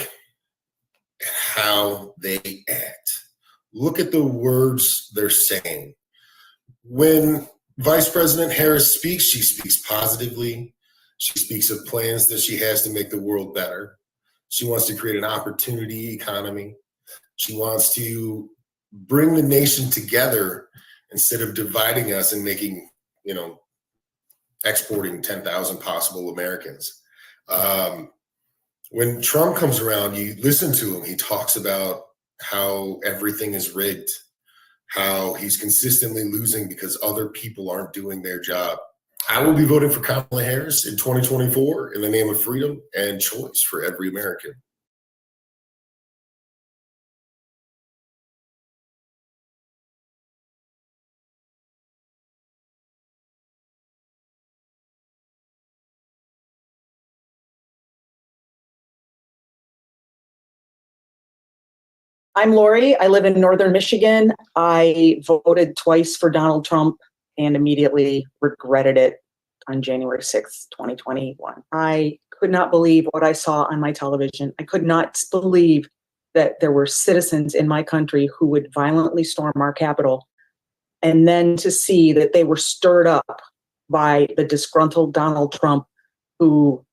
at how they act. Look at the words they're saying. When Vice President Harris speaks, she speaks positively. She speaks of plans that she has to make the world better. She wants to create an opportunity economy. She wants to bring the nation together instead of dividing us and making, exporting 10,000 possible Americans. When Trump comes around, you listen to him. He talks about how everything is rigged, how he's consistently losing because other people aren't doing their job. I will be voting for Kamala Harris in 2024 in the name of freedom and choice for every American. I'm Lori. I live in northern Michigan. I voted twice for Donald Trump and immediately regretted it on January 6th, 2021. I could not believe what I saw on my television. I could not believe that there were citizens in my country who would violently storm our Capitol, and then to see that they were stirred up by the disgruntled Donald Trump, who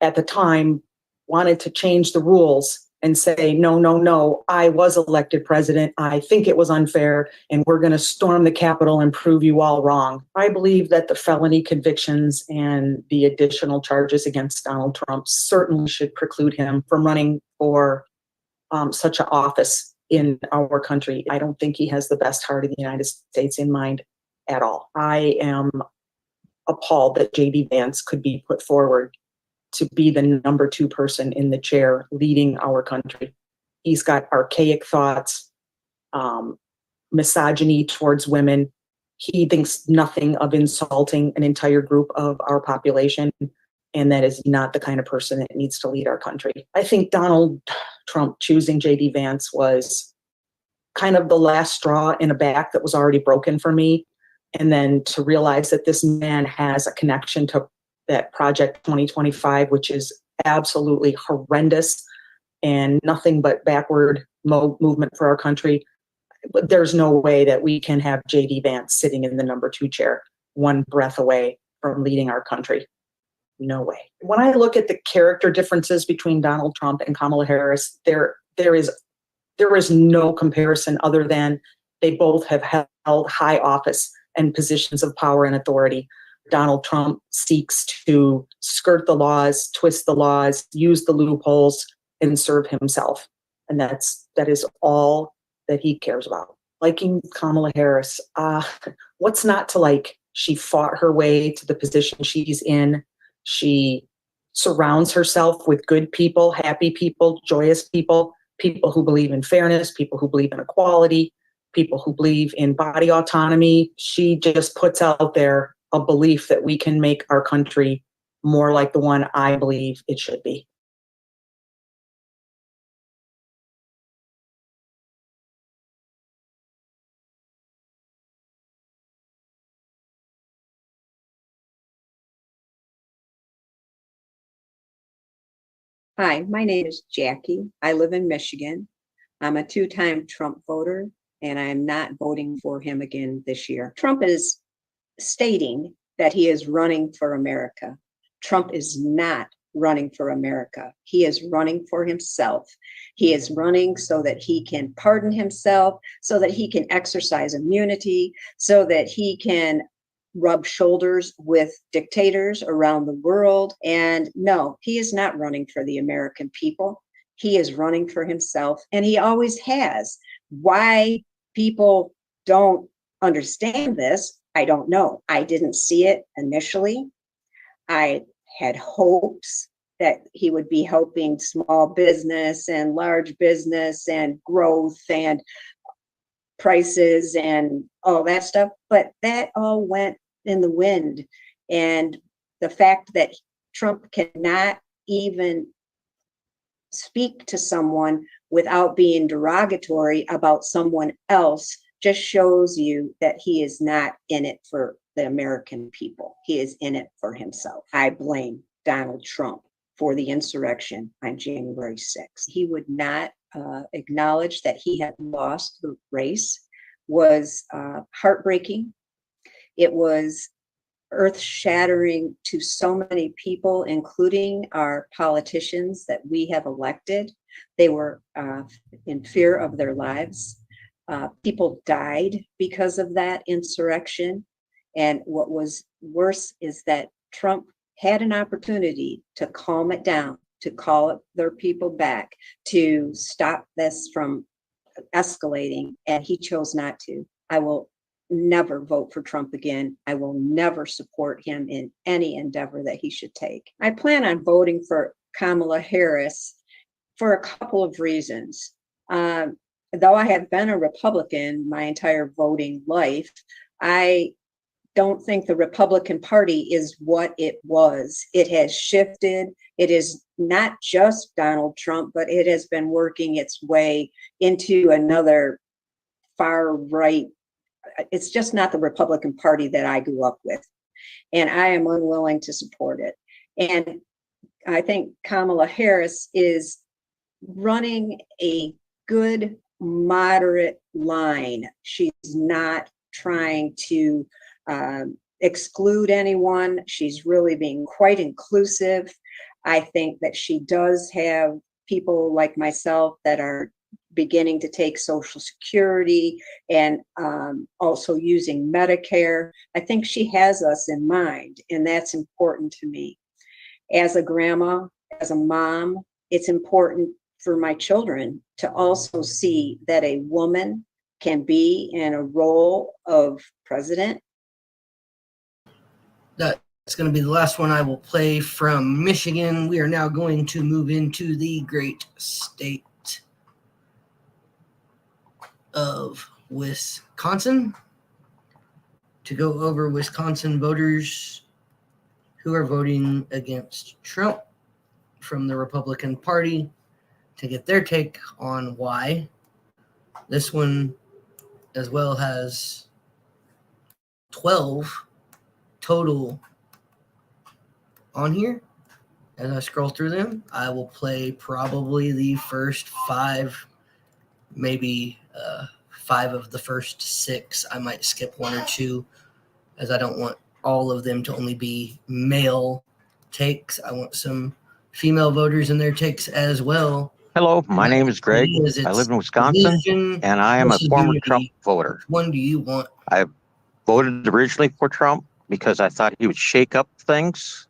at the time wanted to change the rules and say, no, I was elected president. I think it was unfair, and we're going to storm the Capitol and prove you all wrong. I believe that the felony convictions and the additional charges against Donald Trump certainly should preclude him from running for such an office in our country. I don't think he has the best heart of the United States in mind at all. I am appalled that JD Vance could be put forward to be the number 2 person in the chair leading our country. He's got archaic thoughts, misogyny towards women. He thinks nothing of insulting an entire group of our population, and that is not the kind of person that needs to lead our country. I think Donald Trump choosing JD Vance was kind of the last straw in a back that was already broken for me. And then to realize that this man has a connection to that Project 2025, which is absolutely horrendous and nothing but backward movement for our country. But there's no way that we can have JD Vance sitting in the number 2 chair, one breath away from leading our country. No way. When I look at the character differences between Donald Trump and Kamala Harris, there is no comparison other than they both have held high office and positions of power and authority. Donald Trump seeks to skirt the laws, twist the laws, use the loopholes, and serve himself. And that is all that he cares about. Liking Kamala Harris, what's not to like? She fought her way to the position she's in. She surrounds herself with good people, happy people, joyous people, people who believe in fairness, people who believe in equality, people who believe in body autonomy. She just puts out there a belief that we can make our country more like the one I believe it should be. Hi, my name is Jackie. I live in Michigan. I'm a 2-time Trump voter, and I am not voting for him again this year. Trump is stating that he is running for America. Trump is not running for America. He is running for himself. He is running so that he can pardon himself, so that he can exercise immunity, so that he can rub shoulders with dictators around the world. And no, he is not running for the American people. He is running for himself, and he always has. Why people don't understand this, I don't know. I didn't see it initially. I had hopes that he would be helping small business and large business and growth and prices and all that stuff, but that all went in the wind. And the fact that Trump cannot even speak to someone without being derogatory about someone else just shows you that he is not in it for the American people. He is in it for himself. I blame Donald Trump for the insurrection on January 6th. He would not acknowledge that he had lost the race. Was heartbreaking. It was earth-shattering to so many people, including our politicians that we have elected. They were in fear of their lives. People died because of that insurrection. And what was worse is that Trump had an opportunity to calm it down, to call their people back, to stop this from escalating, and he chose not to. I will never vote for Trump again. I will never support him in any endeavor that he should take. I plan on voting for Kamala Harris for a couple of reasons. Though I have been a Republican my entire voting life, I don't think the Republican Party is what it was. It has shifted. It is not just Donald Trump, but it has been working its way into another far right. It's just not the Republican Party that I grew up with. And I am unwilling to support it. And I think Kamala Harris is running a good, moderate line. She's not trying to exclude anyone. She's really being quite inclusive. I think that she does have people like myself that are beginning to take Social Security and also using Medicare. I think she has us in mind, and that's important to me. As a grandma, as a mom, it's important for my children to also see that a woman can be in a role of president. That's going to be the last one I will play from Michigan. We are now going to move into the great state of Wisconsin to go over Wisconsin voters who are voting against Trump from the Republican Party to get their take on why. This one as well has 12 total on here. As I scroll through them, I will play probably the first 5, maybe 5 of the first 6. I might skip 1 or 2 as I don't want all of them to only be male takes. I want some female voters in their takes as well. Hello, my name is Greg. I live in Wisconsin, and I am a former Trump voter. Which one do you want? I voted originally for Trump because I thought he would shake up things,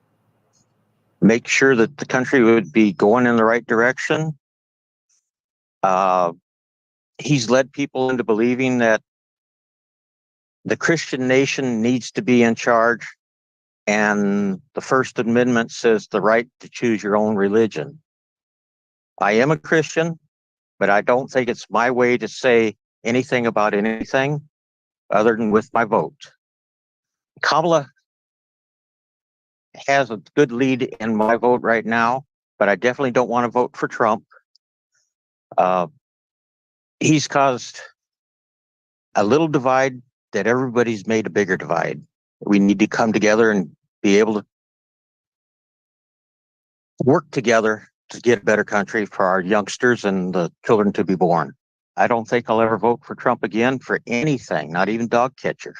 make sure that the country would be going in the right direction. He's led people into believing that the Christian nation needs to be in charge, and the First Amendment says the right to choose your own religion. I am a Christian, but I don't think it's my way to say anything about anything other than with my vote. Kamala has a good lead in my vote right now, but I definitely don't want to vote for Trump. He's caused a little divide that everybody's made a bigger divide. We need to come together and be able to work together to get a better country for our youngsters and the children to be born. I don't think I'll ever vote for Trump again for anything, not even dog catcher.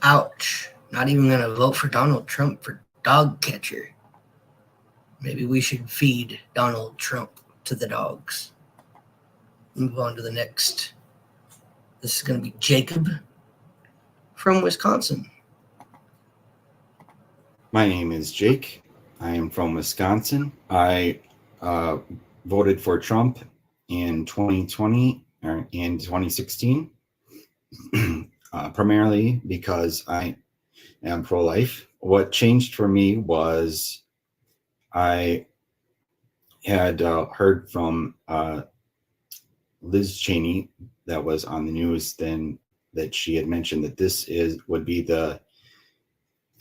Ouch. Not even going to vote for Donald Trump for dog catcher. Maybe we should feed Donald Trump to the dogs. Move on to the next. This is going to be Jacob from Wisconsin. My name is Jake. I am from Wisconsin. I voted for Trump in 2020 or in 2016, primarily because I am pro-life. What changed for me was I had heard from Liz Cheney that was on the news then that she had mentioned that this would be the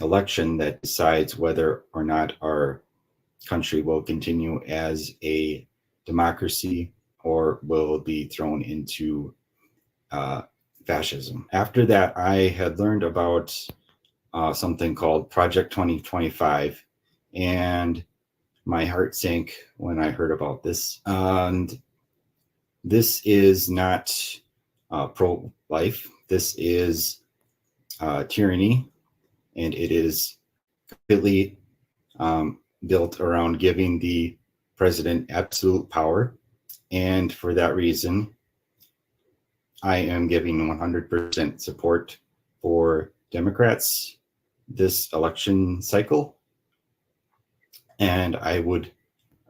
election that decides whether or not our country will continue as a democracy or will be thrown into fascism. After that, I had learned about something called Project 2025, and my heart sank when I heard about this. And this is not pro-life. This is tyranny, and it is completely built around giving the president absolute power. And for that reason, I am giving 100% support for Democrats this election cycle. And I would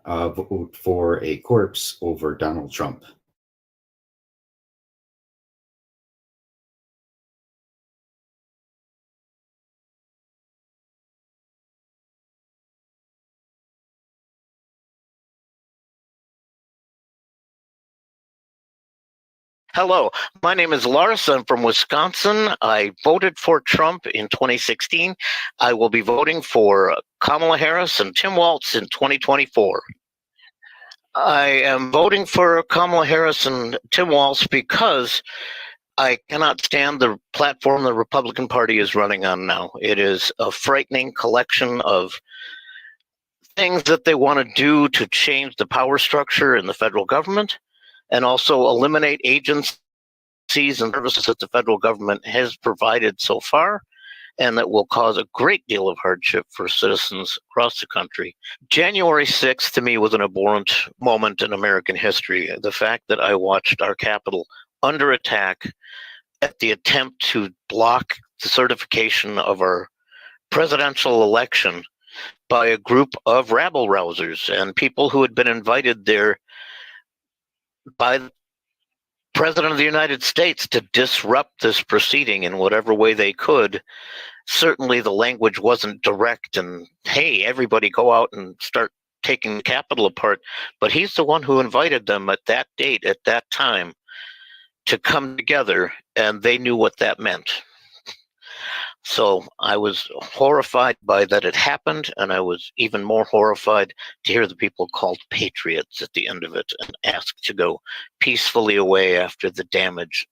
vote for a corpse over Donald Trump. Hello, my name is Lars. I'm from Wisconsin. I voted for Trump in 2016. I will be voting for Kamala Harris and Tim Walz in 2024. I am voting for Kamala Harris and Tim Walz because I cannot stand the platform the Republican Party is running on now. It is a frightening collection of things that they want to do to change the power structure in the federal government, and also eliminate agencies and services that the federal government has provided so far, and that will cause a great deal of hardship for citizens across the country. January 6th, to me, was an abhorrent moment in American history. The fact that I watched our Capitol under attack at the attempt to block the certification of our presidential election by a group of rabble rousers and people who had been invited there by the President of the United States to disrupt this proceeding in whatever way they could. Certainly the language wasn't direct and, hey, everybody go out and start taking the Capitol apart. But he's the one who invited them at that date, at that time, to come together, and they knew what that meant. So I was horrified by that it happened, and I was even more horrified to hear the people called patriots at the end of it and asked to go peacefully away after the damage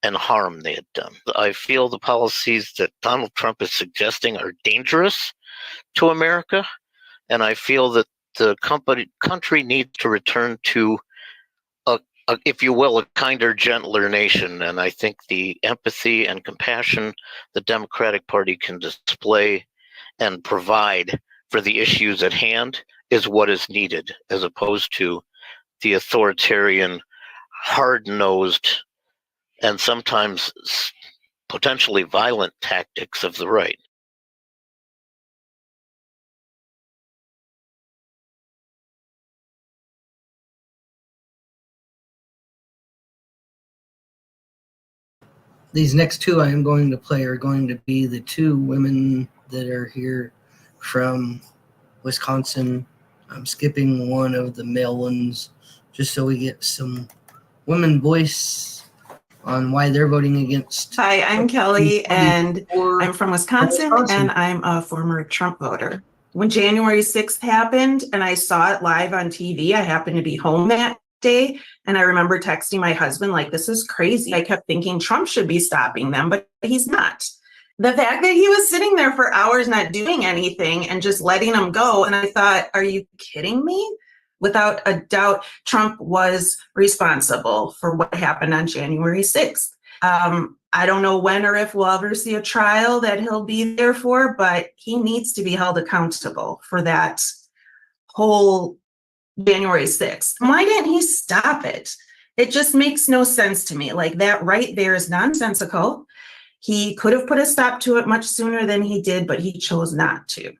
and harm they had done. I feel the policies that Donald Trump is suggesting are dangerous to America, and I feel that the country needs to return to if you will, a kinder, gentler nation. And I think the empathy and compassion the Democratic Party can display and provide for the issues at hand is what is needed, as opposed to the authoritarian, hard-nosed, and sometimes potentially violent tactics of the right. These next two I am going to play are going to be the two women that are here from Wisconsin. I'm skipping one of the male ones just so we get some women voice on why they're voting against. Hi, I'm Kelly, and I'm from Wisconsin, and I'm a former Trump voter. When January 6th happened and I saw it live on TV, I happened to be home that day, and I remember texting my husband, like, this is crazy. I kept thinking Trump should be stopping them, but he's not. The fact that he was sitting there for hours not doing anything and just letting them go, and I thought, are you kidding me? Without a doubt, Trump was responsible for what happened on January 6th. I don't know when or if we'll ever see a trial that he'll be there for, but he needs to be held accountable for that whole January 6th. Why didn't he stop it? It just makes no sense to me. Like, that right there is nonsensical. He could have put a stop to it much sooner than he did, but he chose not to.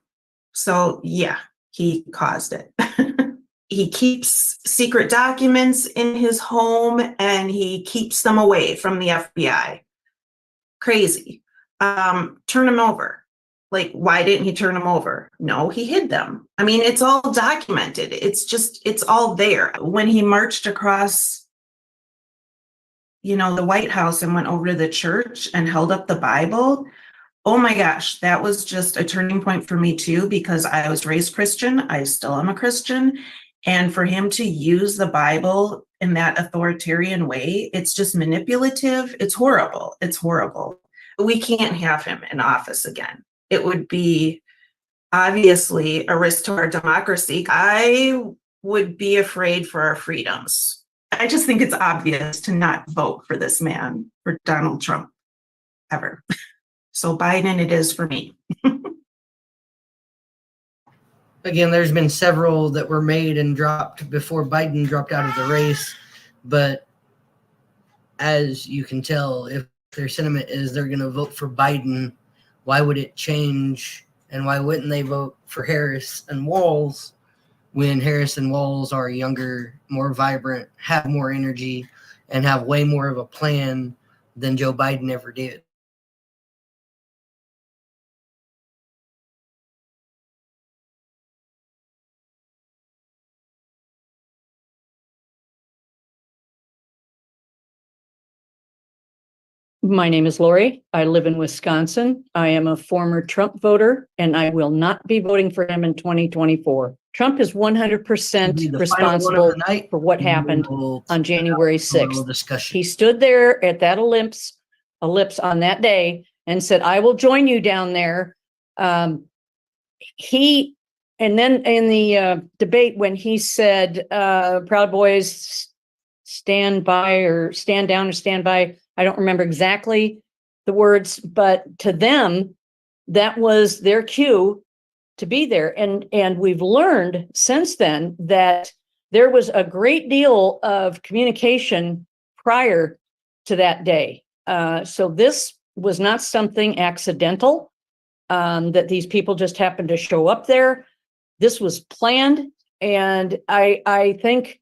So yeah, he caused it. He keeps secret documents in his home and he keeps them away from the FBI. Crazy. Turn them over. Like, why didn't he turn them over? No, he hid them. I mean, it's all documented. It's all there. When he marched across, the White House and went over to the church and held up the Bible, oh my gosh, that was just a turning point for me too, because I was raised Christian. I still am a Christian. And for him to use the Bible in that authoritarian way, it's just manipulative. It's horrible. It's horrible. We can't have him in office again. It would be obviously a risk to our democracy. I would be afraid for our freedoms. I just think it's obvious to not vote for this man, for Donald Trump, ever. So Biden it is for me. Again, there's been several that were made and dropped before Biden dropped out of the race. But as you can tell, if their sentiment is they're going to vote for Biden, why would it change? And why wouldn't they vote for Harris and Walz when Harris and Walz are younger, more vibrant, have more energy, and have way more of a plan than Joe Biden ever did? My name is Lori. I live in Wisconsin. I am a former Trump voter, and I will not be voting for him in 2024. Trump is 100% responsible for what happened on January 6th. He stood there at that ellipse on that day and said, I will join you down there. And then in the debate when he said, Proud Boys stand by or stand down or stand by, I don't remember exactly the words, but to them, that was their cue to be there. And we've learned since then that there was a great deal of communication prior to that day. So this was not something accidental, that these people just happened to show up there. This was planned. And I think,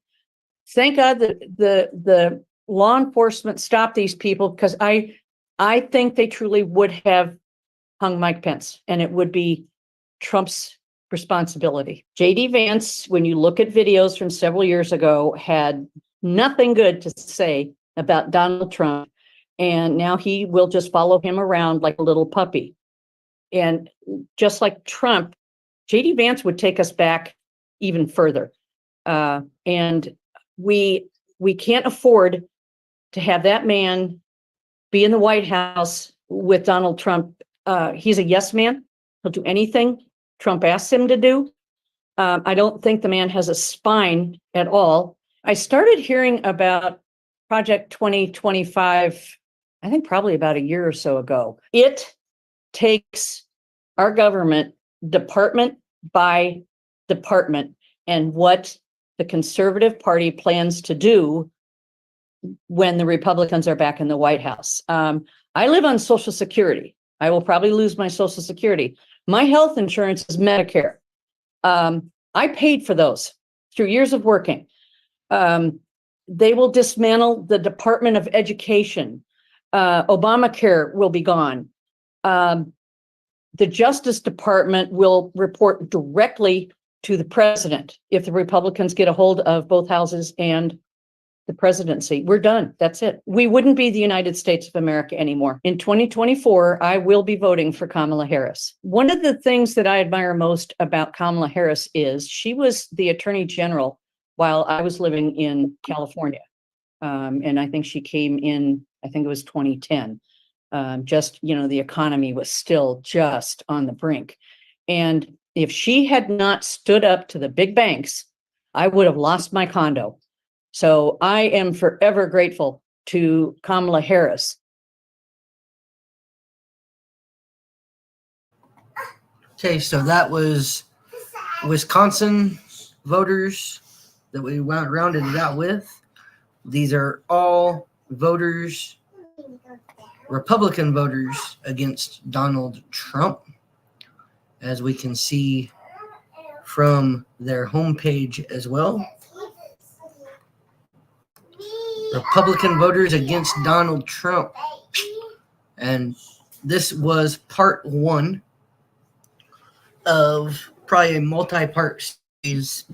thank God that the law enforcement stopped these people, because I think they truly would have hung Mike Pence, and it would be Trump's responsibility. JD Vance, when you look at videos from several years ago, had nothing good to say about Donald Trump, and now he will just follow him around like a little puppy. And just like Trump, JD Vance would take us back even further. And we can't afford to have that man be in the White House with Donald Trump. He's a yes man. He'll do anything Trump asks him to do. I don't think the man has a spine at all. I started hearing about Project 2025, I think probably about a year or so ago. It takes our government department by department and what the Conservative Party plans to do when the Republicans are back in the White House. I live on Social Security. I will probably lose my Social Security. My health insurance is Medicare. I paid for those through years of working. They will dismantle the Department of Education. Obamacare will be gone. The Justice Department will report directly to the president if the Republicans get a hold of both houses and the presidency. We're done. That's it. We wouldn't be the United States of America anymore. In 2024, I will be voting for Kamala Harris. One of the things that I admire most about Kamala Harris is she was the Attorney General while I was living in California. And I think she came in, I think it was 2010. Just, the economy was still just on the brink. And if she had not stood up to the big banks, I would have lost my condo. So I am forever grateful to Kamala Harris. Okay, so that was Wisconsin voters that we rounded it out with. These are all voters, Republican voters against Donald Trump, as we can see from their homepage as well. Republican voters against Donald Trump. And this was part one of probably a multi-part series,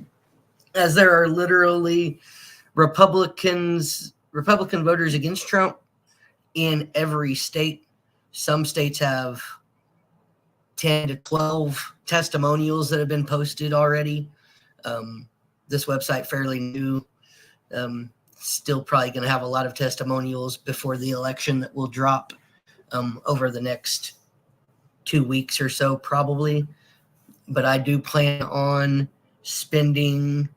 as there are literally Republican voters against Trump in every state. Some states have 10 to 12 testimonials that have been posted already. This website fairly new. Still probably going to have a lot of testimonials before the election that will drop over the next 2 weeks or so, probably. But I do plan on spending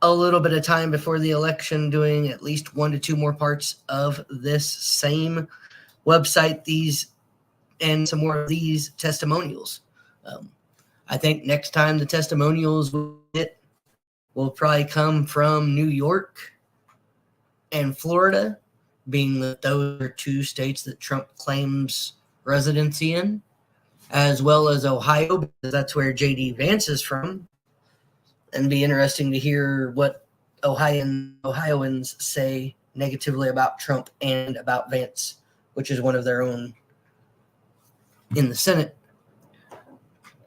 a little bit of time before the election doing at least 1 to 2 more parts of this same website, and some more of these testimonials. I think next time the testimonials will probably come from New York and Florida, being that those are 2 states that Trump claims residency in, as well as Ohio, because that's where JD Vance is from. And be interesting to hear what Ohioans say negatively about Trump and about Vance, which is one of their own in the Senate.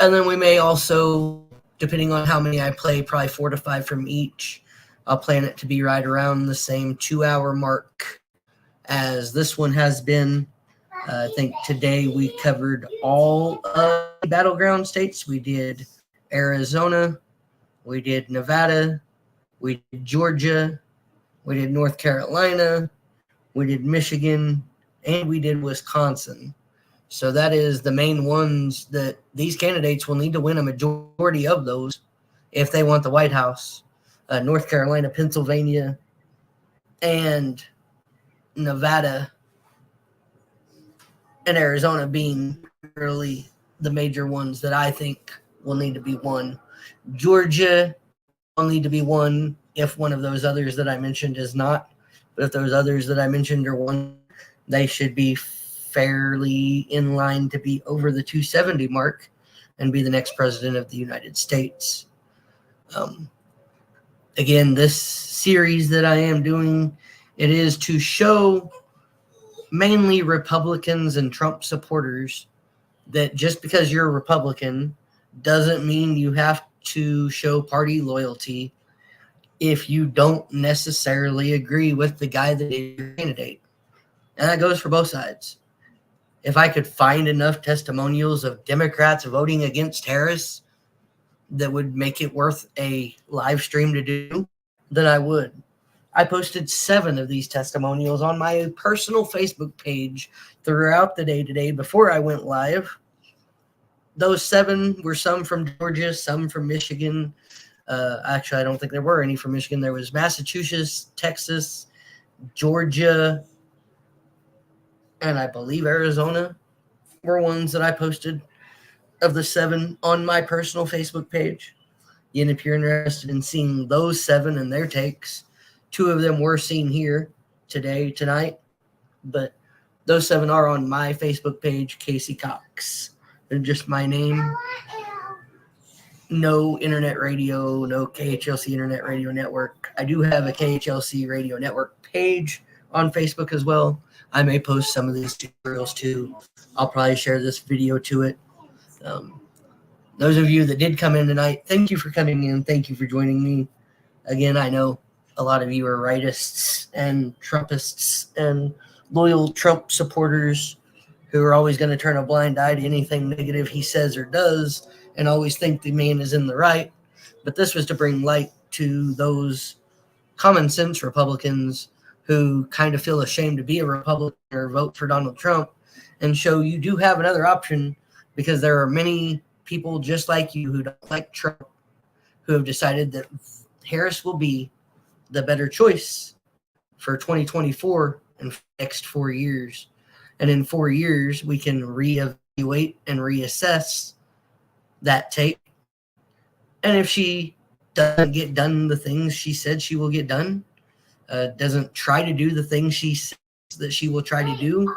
And then we may also, depending on how many I play, probably 4 to 5 from each. I'll plan it to be right around the same 2-hour mark as this one has been. I think today we covered all of the battleground states. We did Arizona, we did Nevada, we did Georgia, we did North Carolina, we did Michigan, and we did Wisconsin. So that is the main ones that these candidates will need to win a majority of those if they want the White House. North Carolina, Pennsylvania, and Nevada and Arizona being really the major ones that I think will need to be won. Georgia will need to be won if one of those others that I mentioned is not. But if those others that I mentioned are won, they should be fairly in line to be over the 270 mark and be the next president of the United States. Again, this series that I am doing, it is to show mainly Republicans and Trump supporters that just because you're a Republican doesn't mean you have to show party loyalty if you don't necessarily agree with the guy that is your candidate. And that goes for both sides. If I could find enough testimonials of Democrats voting against Harris that would make it worth a live stream to do, then I would. I posted 7 of these testimonials on my personal Facebook page throughout the day today before I went live. Those 7 were some from Georgia, some from Michigan. Actually, I don't think there were any from Michigan. There was Massachusetts, Texas, Georgia, and I believe Arizona were ones that I posted of the 7 on my personal Facebook page. And if you're interested in seeing those 7 and their takes, 2 of them were seen here tonight, but those 7 are on my Facebook page, Casey Cox. They're just my name. No internet radio, no KHLC Internet Radio Network. I do have a KHLC Radio Network page on Facebook as well. I may post some of these tutorials too. I'll probably share this video to it. Those of you that did come in tonight, thank you for coming in. Thank you for joining me. Again, I know a lot of you are rightists and Trumpists and loyal Trump supporters who are always going to turn a blind eye to anything negative he says or does and always think the man is in the right. But this was to bring light to those common sense Republicans who kind of feel ashamed to be a Republican or vote for Donald Trump, and show you do have another option, because there are many people just like you who don't like Trump who have decided that Harris will be the better choice for 2024 and for the next 4 years. And in 4 years, we can reevaluate and reassess that tape. And if she doesn't get done the things she said she will get done, doesn't try to do the things she says that she will try to do,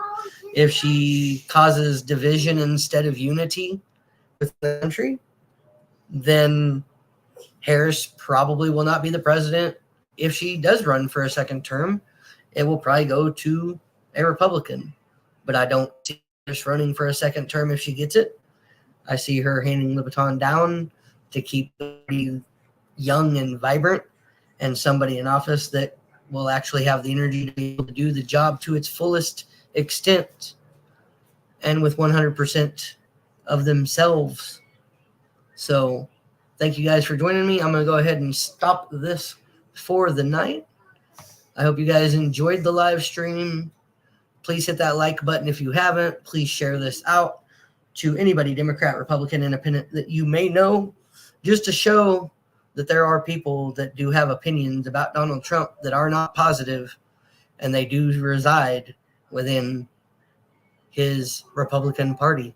if she causes division instead of unity with the country, then Harris probably will not be the president. If she does run for a second term, it will probably go to a Republican. But I don't see Harris running for a second term if she gets it. I see her handing the baton down to keep the party young and vibrant, and somebody in office that will actually have the energy to be able to do the job to its fullest extent and with 100% of themselves. So thank you guys for joining me. I'm going to go ahead and stop this for the night. I hope you guys enjoyed the live stream. Please hit that like button if you haven't. Please share this out to anybody, Democrat, Republican, Independent, that you may know, just to show that there are people that do have opinions about Donald Trump that are not positive, and they do reside within his Republican Party.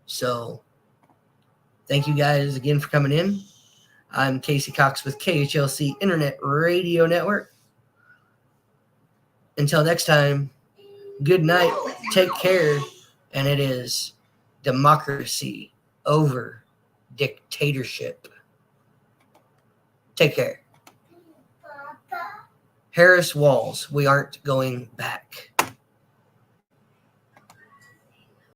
So thank you guys again for coming in. I'm Casey Cox with KHLC Internet Radio Network. Until next time, good night, take care, and it is democracy over dictatorship. Take care. Harris Walls, we aren't going back.